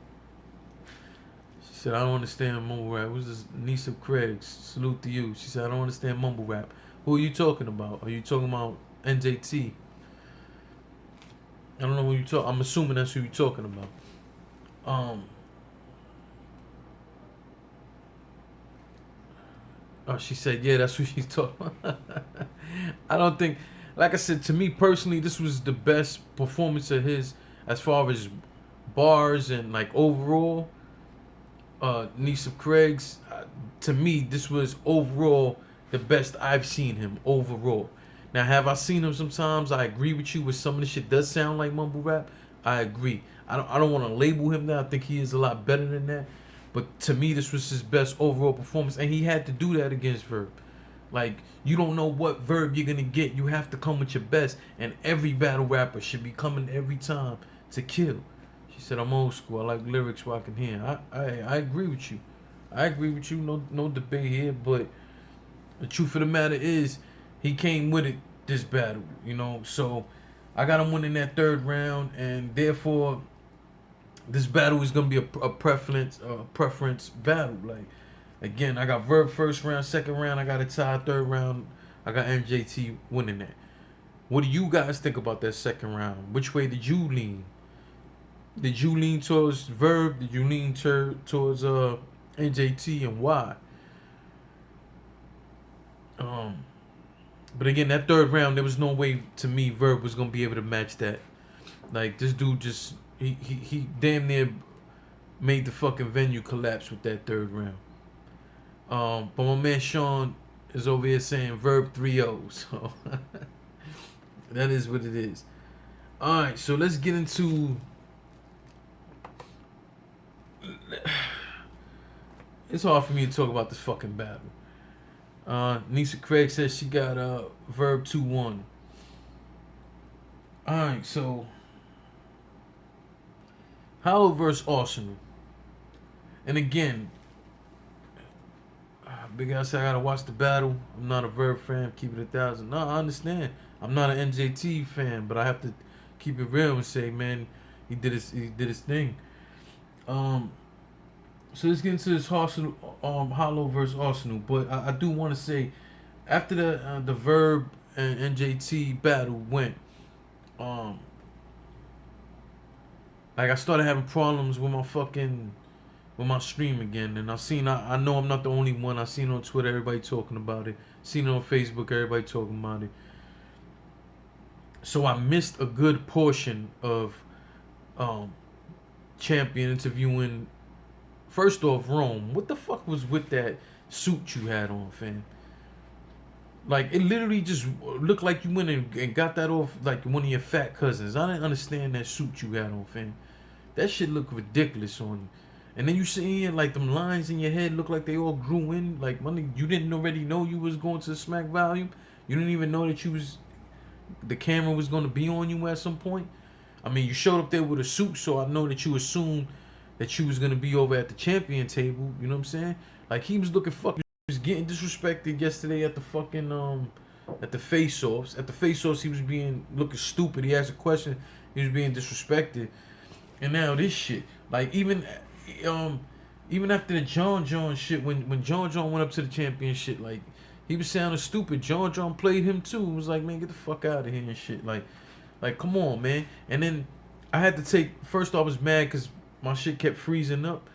She said, I don't understand mumble rap. Who's this? Niece of Craig's. Salute to you. She said, I don't understand mumble rap. Who are you talking about? Are you talking about NJT? I don't know who you talk. I'm assuming that's who you're talking about. Oh, she said, yeah, that's who she's talking about. I don't think, like I said, to me personally, this was the best performance of his as far as bars and like overall. Niece of Craig's, to me, this was overall the best I've seen him overall. Now, have I seen him sometimes? I agree with you. With some of the shit does sound like mumble rap. I agree. I don't want to label him that. I think he is a lot better than that. But to me, this was his best overall performance, and he had to do that against Verb. Like, you don't know what Verb you're gonna get. You have to come with your best, and every battle rapper should be coming every time to kill. She said, I'm old school. I like lyrics where I can hear. I agree with you. I agree with you. No debate here. But the truth of the matter is, he came with it this battle. You know, so I got him winning that third round, and therefore, this battle is gonna be a preference battle. Like, again, I got Verb first round, second round. I got a tie, third round. I got MJT winning that. What do you guys think about that second round? Which way did you lean? Did you lean towards Verb? Did you lean towards NJT, and why? But again, that third round, there was no way to me Verb was gonna be able to match that. Like, this dude just he damn near made the fucking venue collapse with that third round. But my man Sean is over here saying Verb 3-0, so that is what it is. All right, so let's get into. It's hard for me to talk about this fucking battle. Nisa Craig says she got Verb 2-1. Alright, so Hollow versus Arsenal. And again, Big Al said I gotta watch the battle. I'm not a Verb fan, keep it 1,000. No, I understand. I'm not an NJT fan, but I have to keep it real and say, man, he did his thing. So let's get into this Hollow versus Arsenal. But I do want to say, after the Verb and NJT battle went, like, I started having problems with my stream again, and I know I'm not the only one. I seen on Twitter everybody talking about it. Seen it on Facebook everybody talking about it. So I missed a good portion of Champion interviewing. First off, Rome, what the fuck was with that suit you had on, fam? Like, it literally just looked like you went and got that off like one of your fat cousins. I didn't understand that suit you had on, fam. That shit looked ridiculous on you. And then you seeing like them lines in your head look like they all grew in. Like, you didn't already know you was going to the Smack volume. You didn't even know that the camera was going to be on you at some point. I mean, you showed up there with a suit, so I know that you assumed that you was going to be over at the champion table. You know what I'm saying? Like, he was looking fucking. He was getting disrespected yesterday at the fucking at the face-offs. At the face-offs, he was looking stupid. He asked a question, he was being disrespected. And now this shit, like, even after the John shit, when John went up to the championship, like, he was sounding stupid. John played him too. It was like, man, get the fuck out of here and shit. Like, come on, man. And then I had to first I was mad because my shit kept freezing up.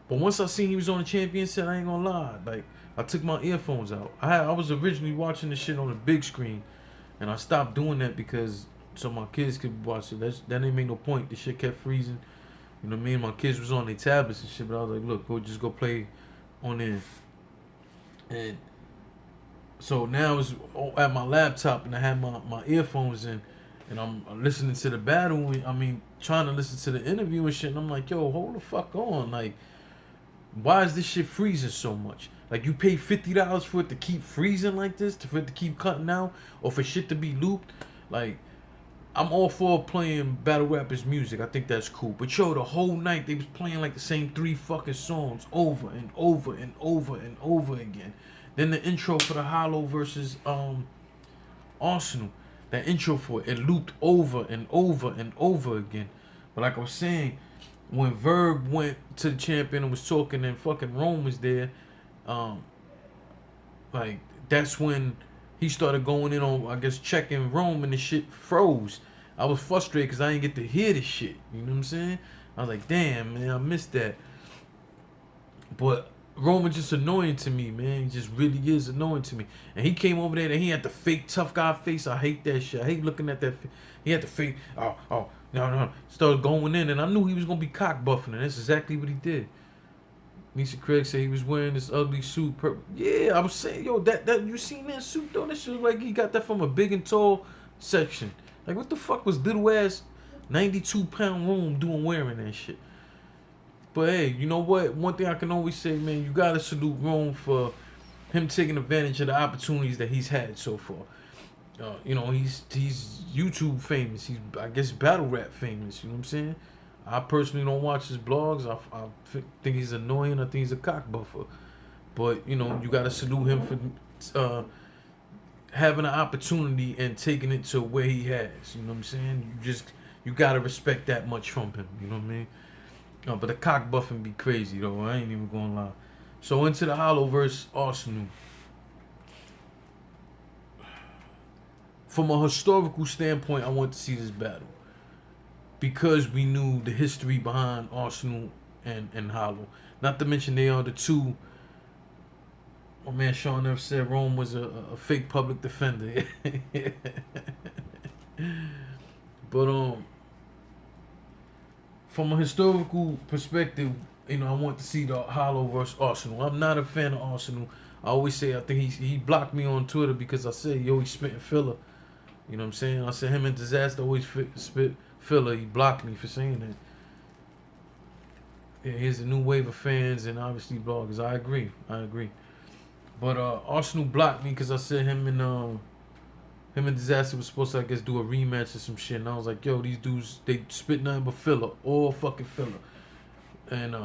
But once I seen he was on the champion set, I ain't gonna lie. Like, I took my earphones out. I was originally watching the shit on the big screen, and I stopped doing that because so my kids could watch it. That didn't make no point. The shit kept freezing. You know what I mean? My kids was on their tablets and shit, but I was like, look, just go play on there. And so now it's at my laptop, and I have my earphones in, and I'm listening to the battle. Trying to listen to the interview and shit. And I'm like, yo, hold the fuck on. Like, why is this shit freezing so much? Like, you pay $50 for it to keep freezing like this, for it to keep cutting out, or for shit to be looped. Like, I'm all for playing battle rappers music. I think that's cool. But yo, the whole night they was playing like the same 3 fucking songs over and over and over and over again. Then the intro for the Hollow versus Arsenal. That intro for it looped over and over and over again. But like I was saying, when Verb went to the champion and was talking and fucking Rome was there, like that's when he started going in on, I guess, checking Rome, and the shit froze. I was frustrated because I didn't get to hear this shit. You know what I'm saying? I was like, damn, man, I missed that. But Roman's just annoying to me, man. He just really is annoying to me. And he came over there and he had the fake tough guy face. I hate that shit. I hate looking at that. He had the fake, no. Started going in, and I knew he was going to be cock buffing, and that's exactly what he did. Nisha Craig said he was wearing this ugly suit. Yeah, I was saying, yo, that you seen that suit, though? That shit like he got that from a big and tall section. Like, what the fuck was little ass 92-pound Rome doing wearing that shit? But hey, you know what? One thing I can always say, man, you gotta salute Rome for him taking advantage of the opportunities that he's had so far. You know, he's YouTube famous. He's, I guess, battle rap famous. You know what I'm saying? I personally don't watch his blogs. I think he's annoying. I think he's a cock buffer. But, you know, you got to salute him for having an opportunity and taking it to where he has. You know what I'm saying? You got to respect that much from him. You know what I mean? But the cock buffing be crazy, though. I ain't even going to lie. So into the Hollow versus Arsenal. From a historical standpoint, I want to see this battle. Because we knew the history behind Arsenal and Hollow. Not to mention they are the two. My man Sean never said Rome was a fake public defender. But from a historical perspective, you know, I want to see the Hollow versus Arsenal. I'm not a fan of Arsenal. I always say I think he blocked me on Twitter because I said, yo, he's spitting filler. You know what I'm saying? I said him and Disaster always spit filler. He blocked me for saying that. Yeah, here's a new wave of fans and obviously bloggers. I agree. But Arsenal blocked me because I said him and Disaster was supposed to, I guess, do a rematch or some shit. And I was like, yo, these dudes, they spit nothing but filler. All fucking filler. And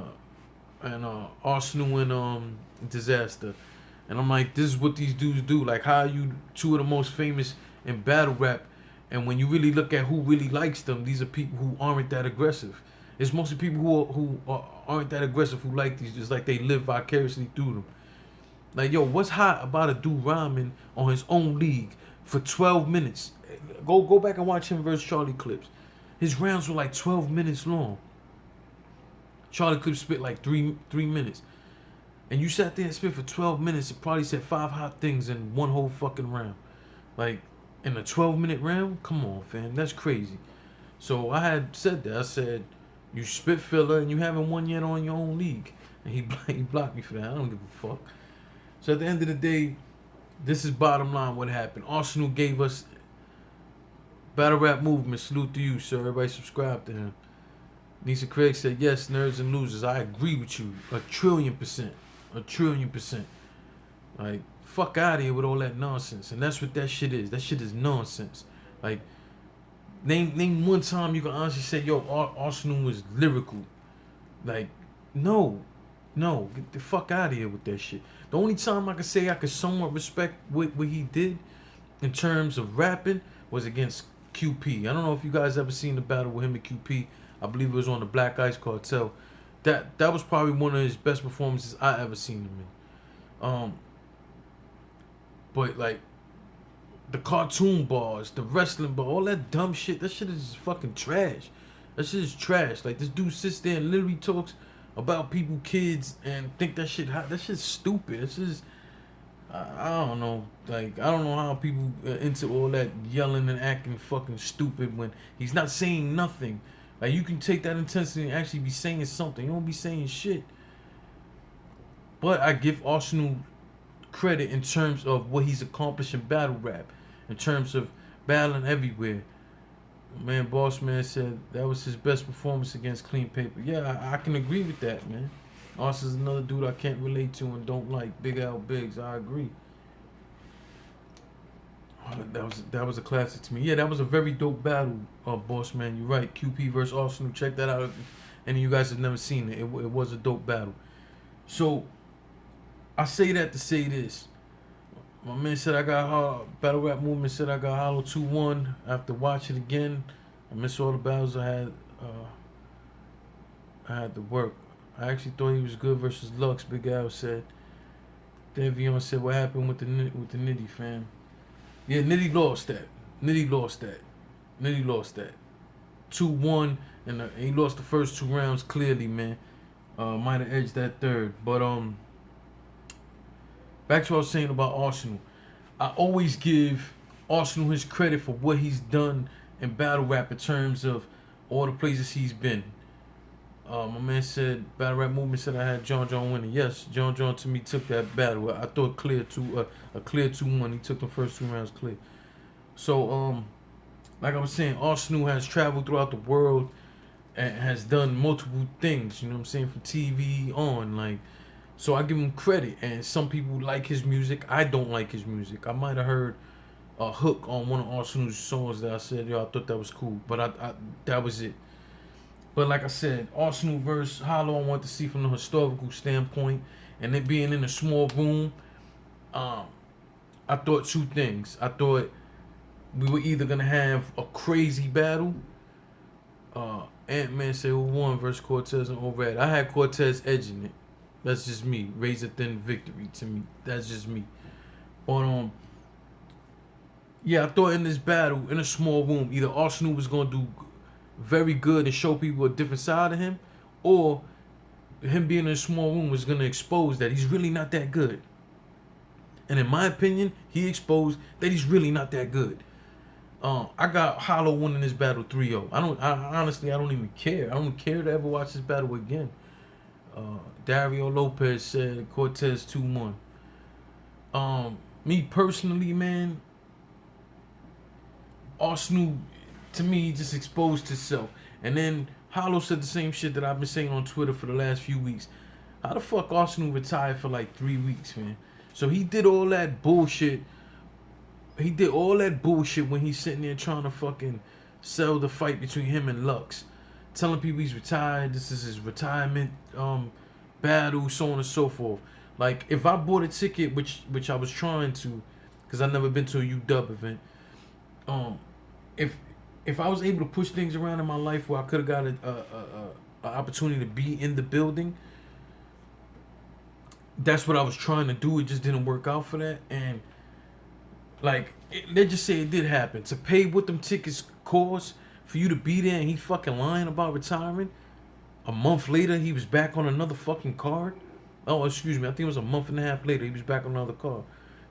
Arsenal and Disaster. And I'm like, this is what these dudes do. Like, how are you two of the most famous in battle rap? And when you really look at who really likes them, these are people who aren't that aggressive. It's mostly people who aren't that aggressive who like these. It's like they live vicariously through them. Like, yo, what's hot about a dude rhyming on his own league for 12 minutes? Go back and watch him versus Charlie Clips. His rounds were like 12 minutes long. Charlie Clips spit like three minutes. And you sat there and spit for 12 minutes and probably said 5 hot things in one whole fucking round. Like, in a 12-minute round? Come on, fam. That's crazy. So I had said that. I said, you spit filler and you haven't won yet on your own league. And he blocked me for that. I don't give a fuck. So at the end of the day, this is bottom line what happened. Arsenal gave us battle rap movement. Salute to you, sir. Everybody subscribe to him. Nisa Craig said, yes, nerds and losers. I agree with you. 1,000,000,000%. 1,000,000,000%. Like, fuck out of here with all that nonsense. And that's what that shit is. That shit is nonsense. Like, name one time you can honestly say, yo, Arsenal was lyrical. Like, no, get the fuck out of here with that shit. The only time I could say I could somewhat respect what he did in terms of rapping was against QP. I don't know if you guys ever seen the battle with him and QP. I believe it was on the Black Ice Cartel. That was probably one of his best performances I ever seen him in. But like the cartoon bars, the wrestling bar, all that dumb shit, that shit is fucking trash. That shit is trash. Like, this dude sits there and literally talks about people, kids, and think that shit hot. That shit's stupid. It's just, I don't know. Like, I don't know how people are into all that yelling and acting fucking stupid when he's not saying nothing. Like, you can take that intensity and actually be saying something. You don't be saying shit. But I give Arsenal credit in terms of what he's accomplished in battle rap, in terms of battling everywhere. Man, Boss Man said that was his best performance against Clean Paper. Yeah, I can agree with that, man. Arsenal's another dude I can't relate to and don't like. Big Al Biggs, I agree. That was a classic to me. Yeah, that was a very dope battle, Boss Man. You're right. QP versus Arsenal. Check that out. If any of you guys have never seen it, it was a dope battle. So I say that to say this. My man said I got battle rap movement said I got hollow 2-1 after watching it again. I missed all the battles I had to work. I actually thought he was good versus Lux. Big Al said. Then Vion said, "What happened with the Nitty fam?" Yeah, Nitty lost that. Nitty lost that. Nitty lost that. 2-1, and he lost the first 2 rounds clearly, man. Might have edged that third, but back to what I was saying about Arsenal. I always give Arsenal his credit for what he's done in battle rap in terms of all the places he's been. My man said battle rap movement said I had John winning. Yes, John to me took that battle. I thought a clear 2-1. He took the first 2 rounds clear. So like I was saying, Arsenal has traveled throughout the world and has done multiple things. You know what I'm saying, from TV on, like. So I give him credit, and some people like his music. I don't like his music. I might have heard a hook on one of Arsenal's songs that I said, yo, I thought that was cool, but I that was it. But like I said, Arsenal versus Hollow, I want to see from the historical standpoint, and it being in a small room. I thought 2 things. I thought we were either gonna have a crazy battle. Ant-Man said who won versus Cortez and Red. I had Cortez edging it. That's just me. Razor thin victory to me. That's just me. But yeah, I thought in this battle, in a small room, either Arsenal was gonna do very good and show people a different side of him, or him being in a small room was gonna expose that he's really not that good. And in my opinion, he exposed that he's really not that good. I got Hollow winning this battle 3-0. I honestly don't even care. I don't care to ever watch this battle again. Dario Lopez said Cortez 2-1. Me personally, man, Arsenal, to me, just exposed himself. And then Hollow said the same shit that I've been saying on Twitter for the last few weeks. How the fuck Arsenal retired for like 3 weeks, man? So he did all that bullshit. He did all that bullshit when he's sitting there trying to fucking sell the fight between him and Lux. Telling people he's retired, this is his retirement battle, so on and so forth. Like, if I bought a ticket, which I was trying to, because I've never been to a UW event, if I was able to push things around in my life where I could have got an opportunity to be in the building, that's what I was trying to do. It just didn't work out for that. And like, let's just say it did happen. To pay what them tickets cost for you to be there, and he fucking lying about retiring. A month later, he was back on another fucking card. Oh, excuse me. I think it was a month and a half later. He was back on another card.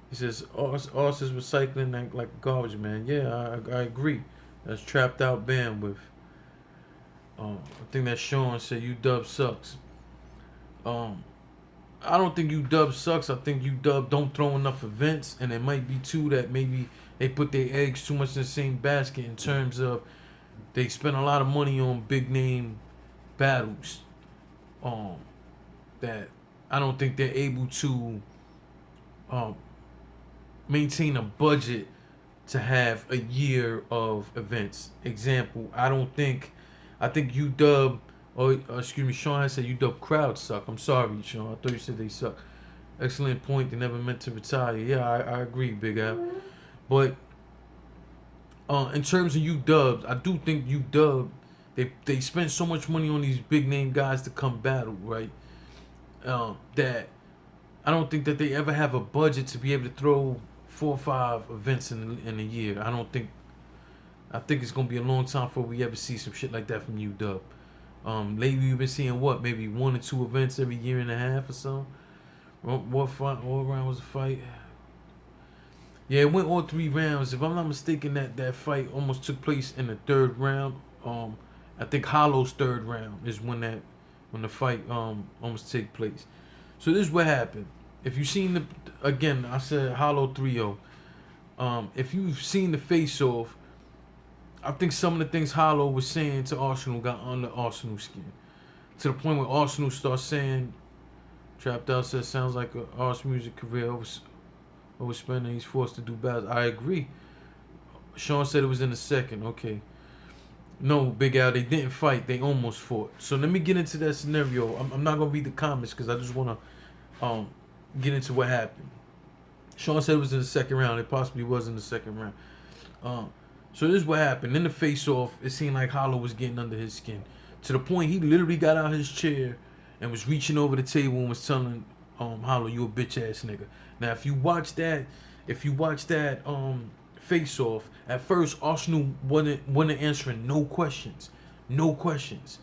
He says, Ars is recycling like garbage, man. Yeah, I agree. That's trapped out bandwidth. I think that Sean said UW sucks. I don't think UW sucks. I think UW don't throw enough events, and it might be too that maybe they put their eggs too much in the same basket in terms of they spend a lot of money on big name battles. That I don't think they're able to maintain a budget to have a year of events. Example, I think UW, or excuse me, Sean has said UW crowds suck. I'm sorry, Sean. I thought you said they suck. Excellent point. They never meant to retire. Yeah, I agree, Big Al. But in terms of UW, I do think UW, they spend so much money on these big name guys to come battle, right? That I don't think that they ever have a budget to be able to throw 4 or 5 events in a year. I think it's gonna be a long time before we ever see some shit like that from UW. Lately we've been seeing maybe 1 or 2 events every year and a half or so. What round was the fight? Yeah, it went all 3 rounds. If I'm not mistaken, that fight almost took place in the 3rd round. I think Hollow's 3rd round is when the fight almost take place. So this is what happened. If you've seen again, I said Hollow 3-0. If you've seen the face-off, I think some of the things Hollow was saying to Arsenal got under Arsenal's skin. To the point where Arsenal starts saying, Trapped Out says, sounds like an Ars music career overspending. He's forced to do bad. I agree. Sean said it was in the 2nd. Okay. No, Big Al, they didn't fight. They almost fought. So let me get into that scenario. I'm not going to read the comments because I just want to get into what happened. Sean said it was in the second round. It possibly was in the second round. So this is what happened. In the face-off, it seemed like Hollow was getting under his skin. To the point he literally got out his chair and was reaching over the table and was telling Hollow, you a bitch-ass nigga. Now, if you watch that face-off, at first, Arsenal wasn't answering no questions. No questions.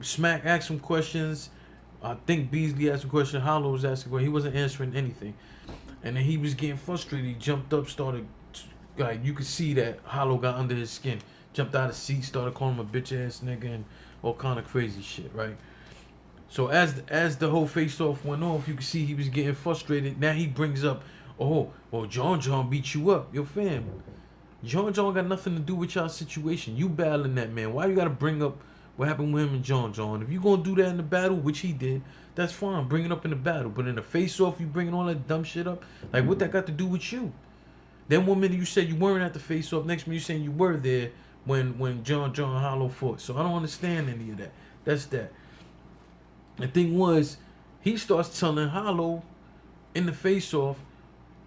Smack asked some questions. I think Beasley asked a question. Hollow was asking a question. He wasn't answering anything. And then he was getting frustrated. He jumped up, started, like, you could see that Hollow got under his skin. Jumped out of the seat, started calling him a bitch-ass nigga and all kind of crazy shit, right? So as the whole face-off went off, you could see he was getting frustrated. Now he brings up, oh, well, John beat you up. Yo, fam, John got nothing to do with y'all situation. You battling that man. Why you got to bring up what happened with him and John? If you going to do that in the battle, which he did, that's fine. Bring it up in the battle. But in the face-off, you bringing all that dumb shit up? Like, what that got to do with you? Then one minute you said you weren't at the face-off. Next minute you saying you were there when John and Hollow fought. So I don't understand any of that. That's that. The thing was, he starts telling Hollow in the face-off,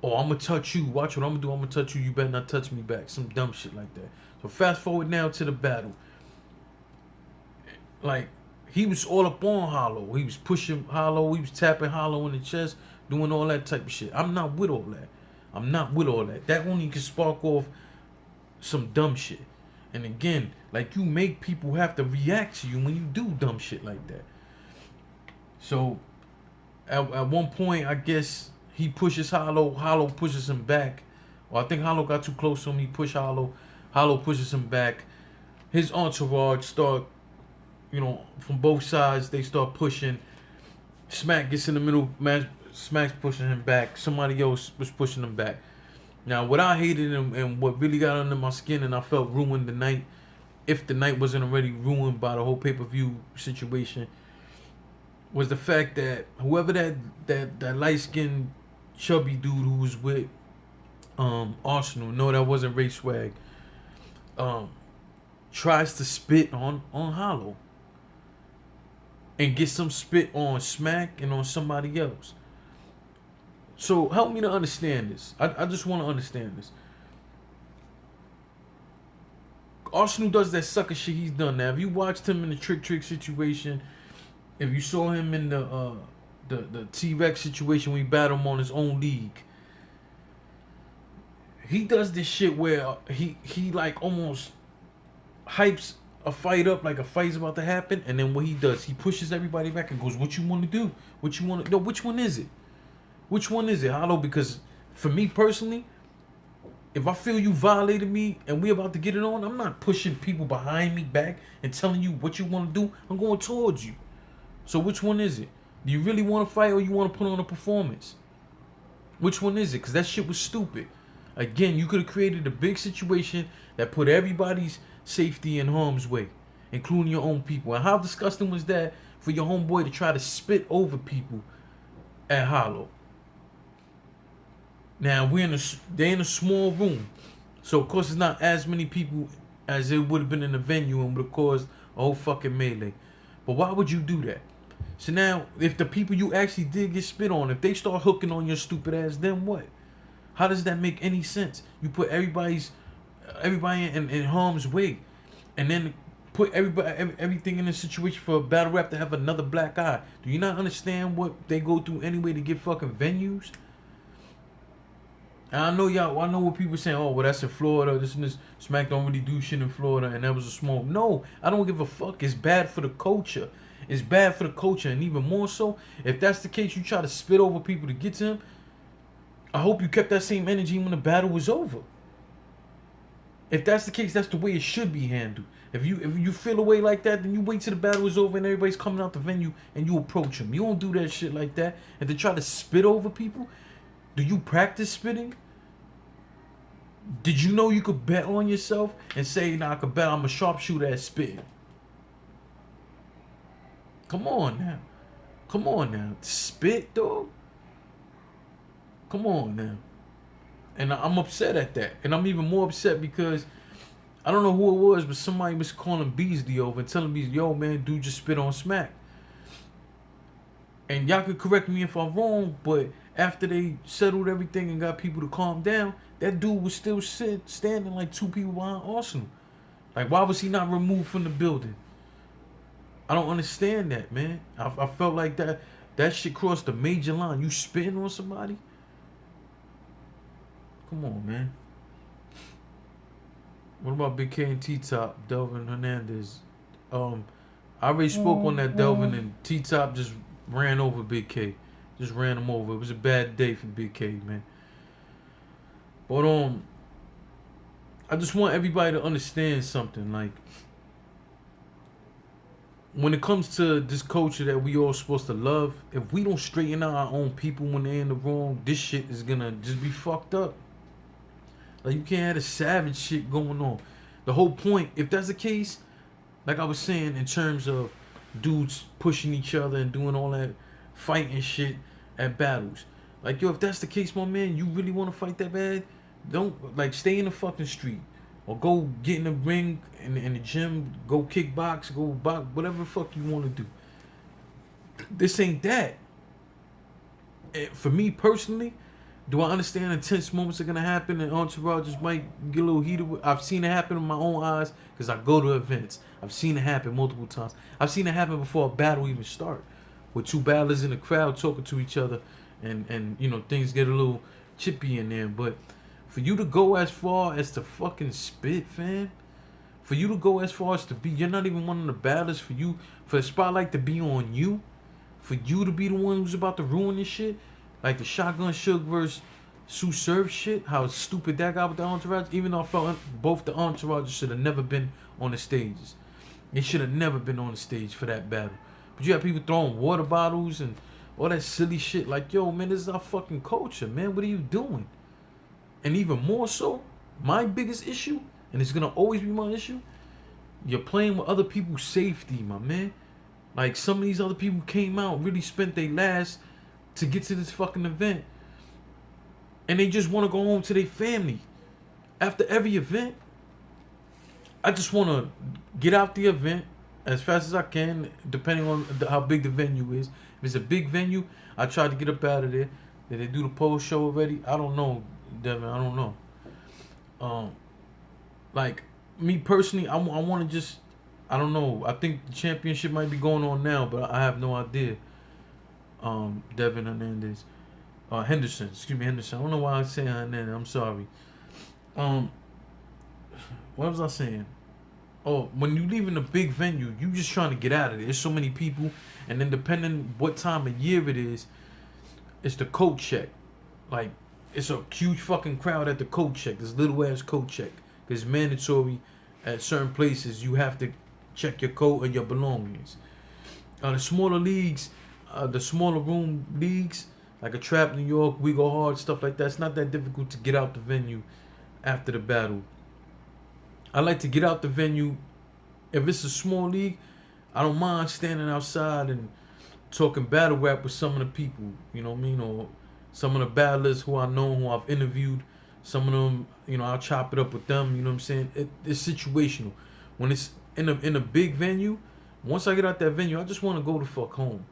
oh, I'm going to touch you. Watch what I'm going to do. I'm going to touch you. You better not touch me back. Some dumb shit like that. So fast forward now to the battle. Like, he was all up on Hollow. He was pushing Hollow. He was tapping Hollow in the chest, doing all that type of shit. I'm not with all that. That only can spark off some dumb shit. And again, like, you make people have to react to you when you do dumb shit like that. So, at one point, I guess he pushes Hollow. Hollow pushes him back. Or I think Hollow got too close to him. He pushed Hollow. Hollow pushes him back. His entourage start, from both sides, they start pushing. Smack gets in the middle. Smack's pushing him back. Somebody else was pushing him back. Now, what I hated and what really got under my skin and I felt ruined the night, if the night wasn't already ruined by the whole pay-per-view situation, was the fact that whoever that light-skinned chubby dude who was with Arsenal, no, that wasn't Ray Swag, tries to spit on Hollow and get some spit on Smack and on somebody else. So help me to understand this. I just want to understand this. Arsenal does that sucker shit he's done. Now, if you watched him in the trick situation, if you saw him in the T-Rex situation when he battled him on his own league, he does this shit where he like almost hypes a fight up like a fight's about to happen, and then what he does, he pushes everybody back and goes, what you want to do? What you want to... No, which one is it? Which one is it, Hollow? Because for me personally, if I feel you violated me and we about to get it on, I'm not pushing people behind me back and telling you what you want to do. I'm going towards you. So which one is it? Do you really want to fight or you want to put on a performance? Which one is it? Because that shit was stupid. Again, you could have created a big situation that put everybody's safety in harm's way, including your own people. And how disgusting was that for your homeboy to try to spit over people at Hollow? Now, they're in a small room. So, of course, it's not as many people as it would have been in the venue and would have caused a whole fucking melee. But why would you do that? So now, if the people you actually did get spit on, if they start hooking on your stupid ass, then what? How does that make any sense? You put everybody in harm's way, and then put everything in a situation for a battle rap to have another black eye. Do you not understand what they go through anyway to get fucking venues? And I know what people saying, oh, well, that's in Florida. This and this. Smack don't really do shit in Florida, and that was a small. No, I don't give a fuck. It's bad for the culture. It's bad for the culture, and even more so, if that's the case, you try to spit over people to get to him. I hope you kept that same energy when the battle was over. If that's the case, that's the way it should be handled. If you feel a way like that, then you wait till the battle is over and everybody's coming out the venue and you approach them. You don't do that shit like that. And to try to spit over people, do you practice spitting? Did you know you could bet on yourself and say, nah, I could bet I'm a sharpshooter at spitting? Come on now. Spit, dog? Come on now. And I'm upset at that. And I'm even more upset because I don't know who it was, but somebody was calling Beasley over and telling me, yo, man, dude just spit on Smack. And y'all could correct me if I'm wrong, but after they settled everything and got people to calm down, that dude was still standing like 2 people behind Arsenal. Like, why was he not removed from the building? I don't understand that, man. I felt like that shit crossed the major line. You spitting on somebody? Come on, man. What about Big K and T-Top, Delvin Hernandez? I already spoke on that. Delvin and T-Top just ran over Big K. Just ran him over. It was a bad day for Big K, man. But I just want everybody to understand something. Like, when it comes to this culture that we all supposed to love, if we don't straighten out our own people when they're in the wrong, this shit is gonna just be fucked up. Like, you can't have the savage shit going on. The whole point, if that's the case, like I was saying, in terms of dudes pushing each other and doing all that fighting shit at battles. Like, yo, if that's the case, my man, you really want to fight that bad? Don't, like, stay in the fucking street. Or go get in the ring, in the gym, go kickbox, go box, whatever the fuck you want to do. This ain't that. For me personally, do I understand intense moments are going to happen and entourages might get a little heated? I've seen it happen with my own eyes because I go to events. I've seen it happen multiple times. I've seen it happen before a battle even start. With 2 battlers in the crowd talking to each other and you know, things get a little chippy in there. But for you to go as far as to fucking spit, fam, for you to go as far as to be, you're not even one of the battlers, for the spotlight to be on you, for you to be the one who's about to ruin this shit, like the Shotgun Suge versus Sue Surf shit, how stupid that got with the entourage, even though I felt both the entourages should have never been on the stages. They should have never been on the stage for that battle. But you have people throwing water bottles and all that silly shit. Like, yo, man, this is our fucking culture, man. What are you doing? And even more so, my biggest issue, and it's gonna always be my issue, you're playing with other people's safety, my man. Like, some of these other people came out, really spent their last to get to this fucking event, and they just want to go home to their family. After every event, I just want to get out the event as fast as I can, depending on how big the venue is. If it's a big venue, I try to get up out of there. Did they do the post show already? I don't know, Devin. I don't know. Like, me personally, I want to just, I don't know. I think the championship might be going on now, but I have no idea. Devin Hernandez. Henderson. Excuse me, Henderson. I don't know why I say Hernandez. I'm sorry. What was I saying? Oh, when you leave in a big venue, you just trying to get out of there. There's so many people, and then depending what time of year it is, it's the coat check. Like, it's a huge fucking crowd at the coat check. This little ass coat check. It's mandatory at certain places. You have to check your coat and your belongings. The smaller leagues, the smaller room leagues, like a Trap New York, We Go Hard, stuff like that, it's not that difficult to get out the venue after the battle. I like to get out the venue. If it's a small league, I don't mind standing outside and talking battle rap with some of the people, you know what I mean? Or some of the battlers who I know, who I've interviewed. Some of them, you know, I'll chop it up with them, you know what I'm saying? It's situational. When it's in a big venue, once I get out that venue, I just want to go the fuck home.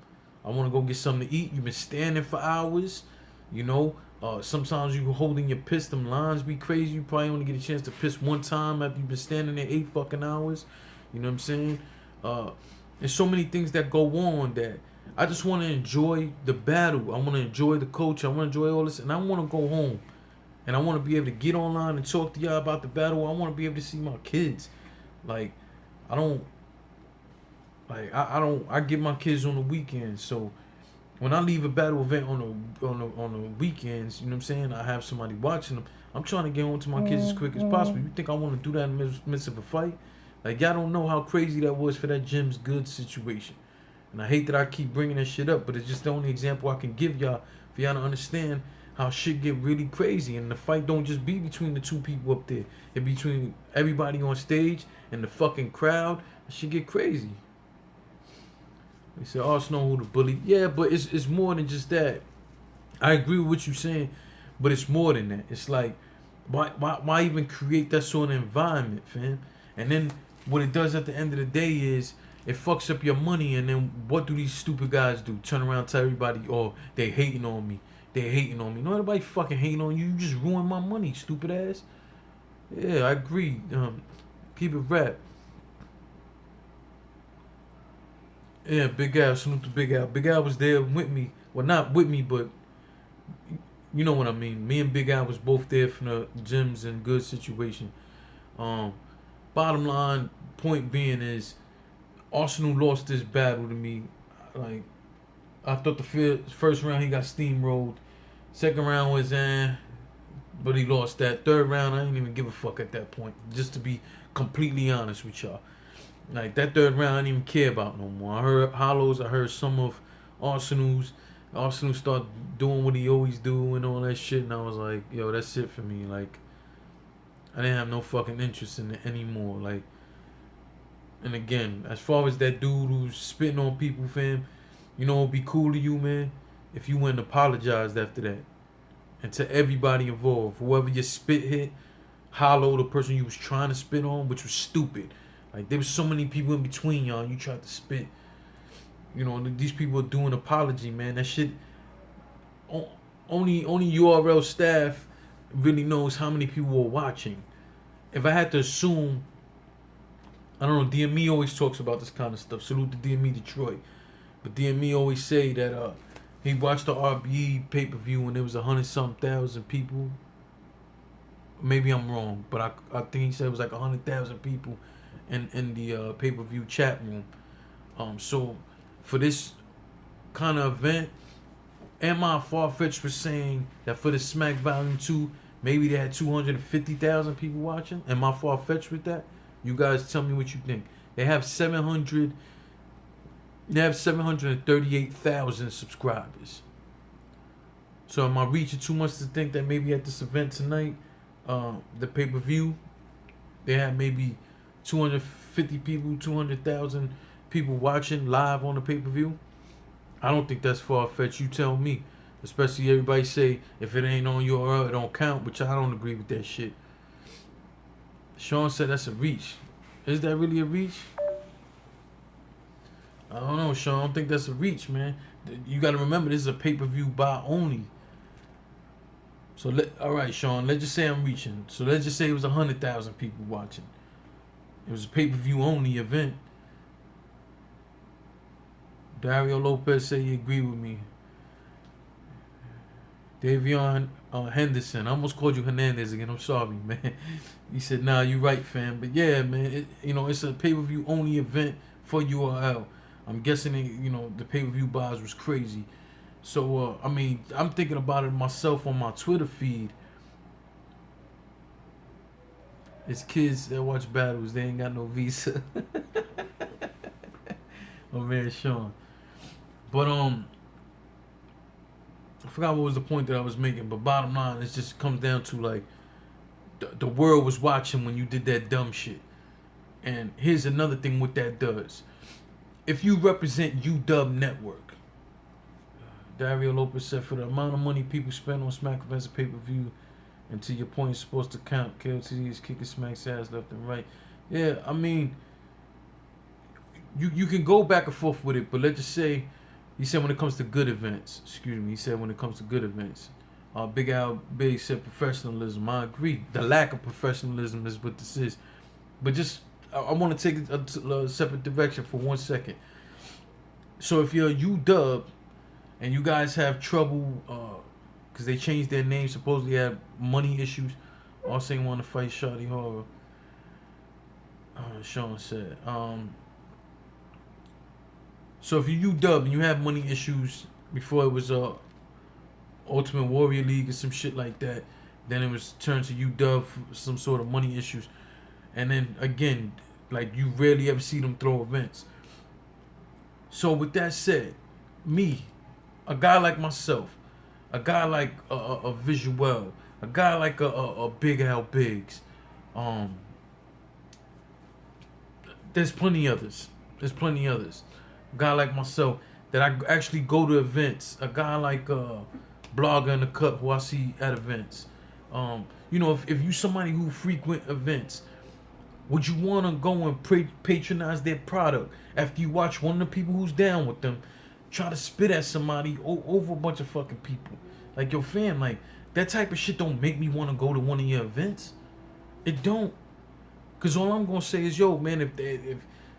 I want to go get something to eat. You've been standing for hours, you know. Sometimes you holding your piss, them lines be crazy. You probably only get a chance to piss one time after you've been standing there 8 fucking hours. You know what I'm saying? There's so many things that go on that I just want to enjoy the battle. I want to enjoy the coach. I want to enjoy all this. And I want to go home. And I want to be able to get online and talk to y'all about the battle. I want to be able to see my kids. Like, I don't... Like, I get my kids on the weekends. So when I leave a battle event on the weekends, you know what I'm saying, I have somebody watching them. I'm trying to get home to my kids as quick as possible. You think I want to do that in the midst of a fight? Like, y'all don't know how crazy that was for that Jim's Good situation. And I hate that I keep bringing that shit up, but it's just the only example I can give y'all for y'all to understand how shit get really crazy. And the fight don't just be between the 2 people up there. It between everybody on stage and the fucking crowd. That shit get crazy. They say, Arsenal who the bully. Yeah, but it's more than just that. I agree with what you're saying, but it's more than that. It's like, why even create that sort of environment, fam? And then what it does at the end of the day is it fucks up your money, and then what do these stupid guys do? Turn around and tell everybody, oh, they hating on me. They hating on me. No, nobody fucking hating on you. You just ruined my money, stupid ass. Yeah, I agree. Keep it rap. Yeah, Big Al, salute to Big Al. Big Al was there with me. Well, not with me, but you know what I mean. Me and Big Al was both there for the gyms in good situation. Um, Bottom line, point being is, Arsenal lost this battle to me. Like, I thought the first round he got steamrolled. Second round was but he lost that. Third round, I didn't even give a fuck at that point. Just to be completely honest with y'all. Like, that third round, I didn't even care about no more. I heard Hollows, I heard some of Arsenal's. Arsenal started doing what he always do and all that shit, and I was like, yo, that's it for me. Like, I didn't have no fucking interest in it anymore. Like, and again, as far as that dude who's spitting on people, fam, you know, it'd be cool to you, man, if you went and apologized after that. And to everybody involved, whoever your spit hit, Hollow, the person you was trying to spit on, which was stupid. Like, there was so many people in between y'all, and you tried to spit. You know, these people are doing apology, man. That shit, only URL staff really knows how many people were watching. If I had to assume, I don't know, DME always talks about this kind of stuff. Salute to DME Detroit. But DME always say that he watched the RBE pay-per-view when there was 100-something thousand people. Maybe I'm wrong, but I think he said it was like 100,000 people in the pay-per-view chat room. So for this kind of event, am I far-fetched for saying that for the Smack Volume 2, maybe they had 250,000 people watching? Am I far-fetched with that? You guys tell me what you think. They have 738,000 subscribers. So am I reaching too much to think that maybe at this event tonight, the pay-per-view, they had maybe 250 people, 200,000 people watching live on the pay-per-view? I don't think that's far-fetched. You tell me. Especially everybody say, if it ain't on URL, it don't count, which I don't agree with that shit. Sean said that's a reach. Is that really a reach? I don't know, Sean. I don't think that's a reach, man. You got to remember, this is a pay-per-view buy only. So, all right, Sean, let's just say I'm reaching. So, let's just say it was 100,000 people watching. It was a pay-per-view only event. Dario Lopez said he agreed with me. Davion Henderson. I almost called you Hernandez again. I'm sorry, man. He said, nah, you right, fam. But yeah, man, it's a pay-per-view only event for URL. I'm guessing, the pay-per-view buys was crazy. So, I'm thinking about it myself on my Twitter feed. It's kids that watch battles. They ain't got no visa. Oh, man, Sean. But, I forgot what was the point that I was making. But bottom line, it just comes down to, like, the world was watching when you did that dumb shit. And here's another thing what that does. If you represent UW Network, Dario Lopez said, for the amount of money people spend on Smack events and pay-per-view, and to your point, it's supposed to count. KLTD is kicking Smack's ass left and right. Yeah, you can go back and forth with it, but let's just say, he said when it comes to good events, Big Al Big said professionalism. I agree. The lack of professionalism is what this is. But just, I want to take it a separate direction for 1 second. So if you're UW and you guys have trouble because they changed their name, supposedly had money issues, all saying want to fight Shawty Horror. Sean said. So if you UW and you have money issues before it was Ultimate Warrior League or some shit like that, then it was turned to UW for some sort of money issues. And then again, like, you rarely ever see them throw events. So with that said, me, a guy like myself, a guy like a Visual, a guy like a Big Al Biggs, there's plenty others. A guy like myself that I actually go to events. A guy like Blogger in the Cut who I see at events. If you somebody who frequent events, Would you want to go and patronize their product after you watch one of the people who's down with them try to spit at somebody over a bunch of fucking people? Like, yo, fam, like, that type of shit don't make me want to go to one of your events. It don't. Because all I'm going to say is, yo, man,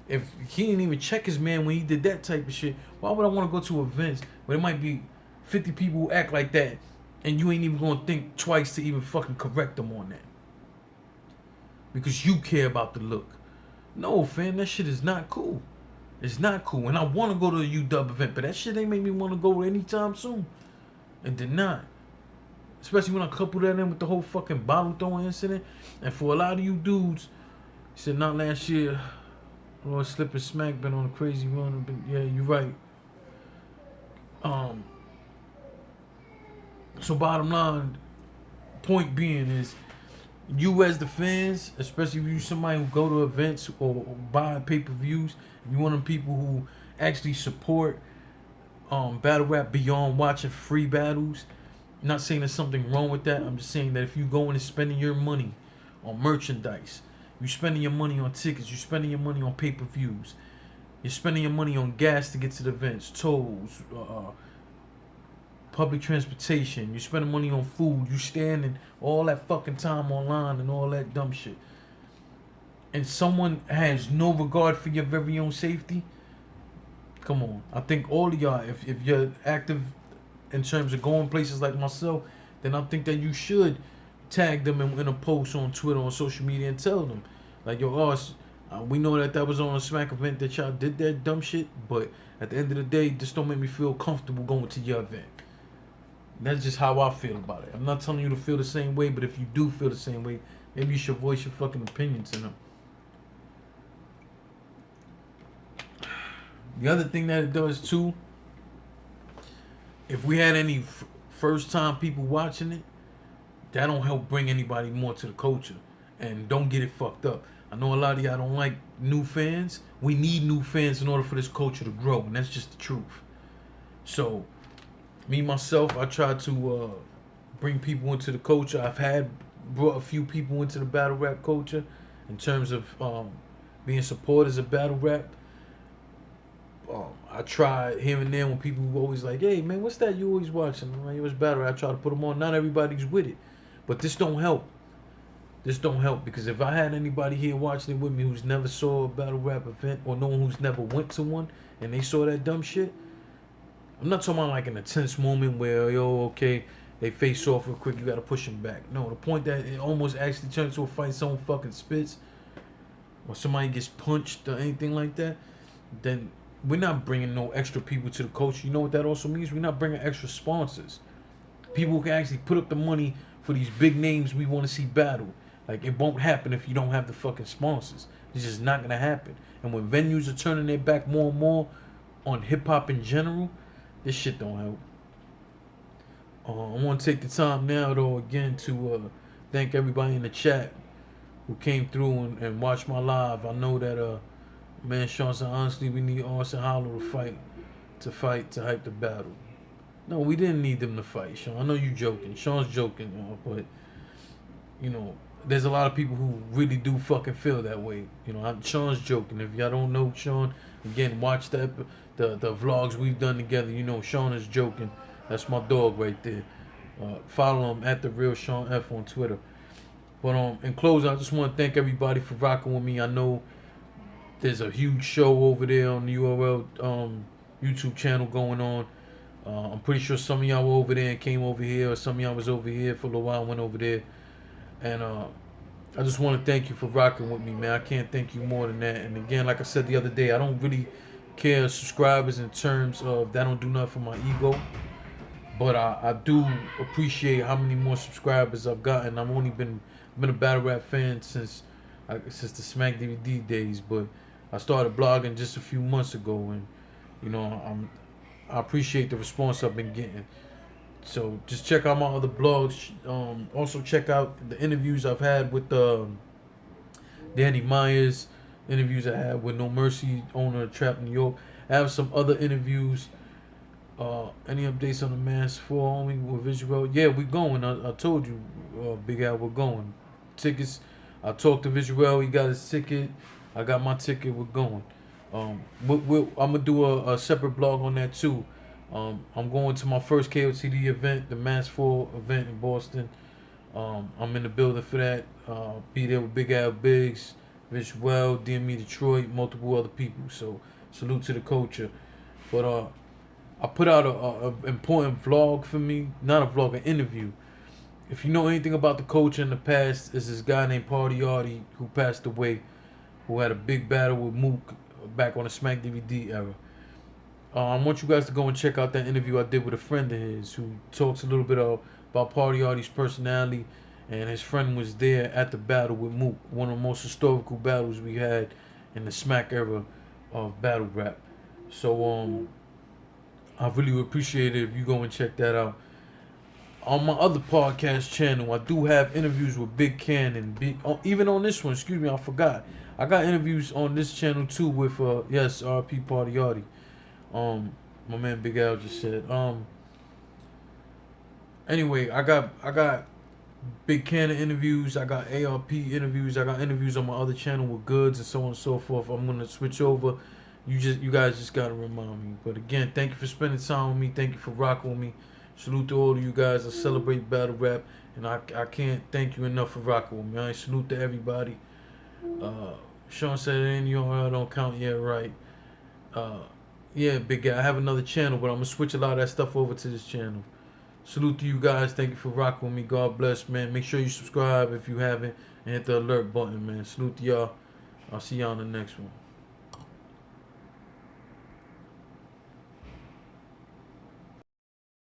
if he didn't even check his man when he did that type of shit, why would I want to go to events where there might be 50 people who act like that and you ain't even going to think twice to even fucking correct them on that? Because you care about the look. No, fam, that shit is not cool. It's not cool. And I want to go to a UW event, but that shit ain't make me want to go anytime soon. It did not. Especially when I couple that in with the whole fucking bottle throwing incident. And for a lot of you dudes, he said, not last year, Lord Slip and Smack been on a crazy run. But yeah, you're right. So bottom line, point being is, you as the fans, especially if you somebody who go to events or buy pay-per-views, you one of them people who actually support battle rap beyond watching free battles. I'm not saying there's something wrong with that. I'm just saying that if you go in and spending your money on merchandise, you spending your money on tickets, you spending your money on pay-per-views, you're spending your money on gas to get to the events, tolls, public transportation, you spending money on food, you standing all that fucking time online and all that dumb shit, and someone has no regard for your very own safety, come on. I think all of y'all, if you're active in terms of going places like myself, then I think that you should tag them in a post on Twitter, on social media, and tell them, like, yo, we know that was on a Smack event that y'all did that dumb shit, but at the end of the day, this don't make me feel comfortable going to your event. That's just how I feel about it. I'm not telling you to feel the same way, but if you do feel the same way, maybe you should voice your fucking opinions to them. The other thing that it does too, if we had any first time people watching it, that don't help bring anybody more to the culture. And don't get it fucked up. I know a lot of y'all don't like new fans. We need new fans in order for this culture to grow, and that's just the truth. So, me myself, I try to bring people into the culture. I've brought a few people into the battle rap culture in terms of being supporters of battle rap. I try here and there when people always like, hey man, what's that you always watching? I'm like, it was battle rap. I try to put them on. Not everybody's with it, but this don't help. This don't help, because if I had anybody here watching it with me who's never saw a battle rap event, or no one who's never went to one, and they saw that dumb shit, I'm not talking about like an intense moment where, yo, okay, they face off real quick, you gotta push them back. No, the point that it almost actually turns to a fight, someone fucking spits, or somebody gets punched or anything like that, then we're not bringing no extra people to the culture. You know what that also means? We're not bringing extra sponsors. People who can actually put up the money for these big names we want to see battle. Like, it won't happen if you don't have the fucking sponsors. It's just not gonna happen. And when venues are turning their back more and more on hip hop in general, this shit don't help. I want to take the time now, though, again, to thank everybody in the chat who came through and watched my live. I know that, man, Sean said, honestly, we need Austin Hollow to hype the battle. No, we didn't need them to fight, Sean. I know you joking. Sean's joking, but, you know, there's a lot of people who really do fucking feel that way. You know, Sean's joking. If y'all don't know Sean, again, watch the vlogs we've done together. You know, Sean is joking. That's my dog right there. Follow him at the real Sean F on Twitter. But in closing, I just want to thank everybody for rocking with me. I know there's a huge show over there on the URL YouTube channel going on. I'm pretty sure some of y'all were over there and came over here, or some of y'all was over here for a little while and went over there. And I just want to thank you for rocking with me, man. I can't thank you more than that. And again, like I said the other day, I don't really care subscribers in terms of that don't do nothing for my ego. But I do appreciate how many more subscribers I've gotten. I've been a battle rap fan since the Smack DVD days, but I started blogging just a few months ago, and you know I appreciate the response I've been getting. So just check out my other blogs. Also check out the interviews I've had with Danny Myers, interviews I had with No Mercy, owner of Trap New York. I have some other interviews. Any updates on the Mass 4, homie, with Visual? Yeah, we going. I told you, Big Al, we're going. Tickets, I talked to Visuel. He got his ticket. I got my ticket. We're going. I'm gonna do a separate blog on that too. I'm going to my first KOTD event, the Mass 4 event in Boston. I'm in the building for that. Be there with Big Al Biggs, Visuel, DME Detroit, multiple other people. So salute to the culture. But I put out a important vlog for me, not a vlog, an interview. If you know anything about the culture in the past, there's this guy named Party Artie who passed away, who had a big battle with Mook back on the Smack DVD era. I want you guys to go and check out that interview I did with a friend of his who talks a little bit about Party Artie's personality, and his friend was there at the battle with Mook, one of the most historical battles we had in the Smack era of battle rap. So I really would appreciate it if you go and check that out. On my other podcast channel, I do have interviews with Big Can and even on this one, excuse me, I forgot. I got interviews on this channel too with yes, RP Party Artie. My man Big Al just said. Anyway, I got Big Cannon interviews, I got ARP interviews, I got interviews on my other channel with Goods and so on and so forth. I'm gonna switch over. You guys just gotta remind me. But again, thank you for spending time with me. Thank you for rocking with me. Salute to all of you guys. I celebrate battle rap, and I can't thank you enough for rocking with me. I salute to everybody. Sean said it ain't your don't count yet, right? Yeah, big guy. I have another channel, but I'm gonna switch a lot of that stuff over to this channel. Salute to you guys. Thank you for rocking with me. God bless, man. Make sure you subscribe if you haven't, and hit the alert button, man. Salute to y'all. I'll see y'all on the next one.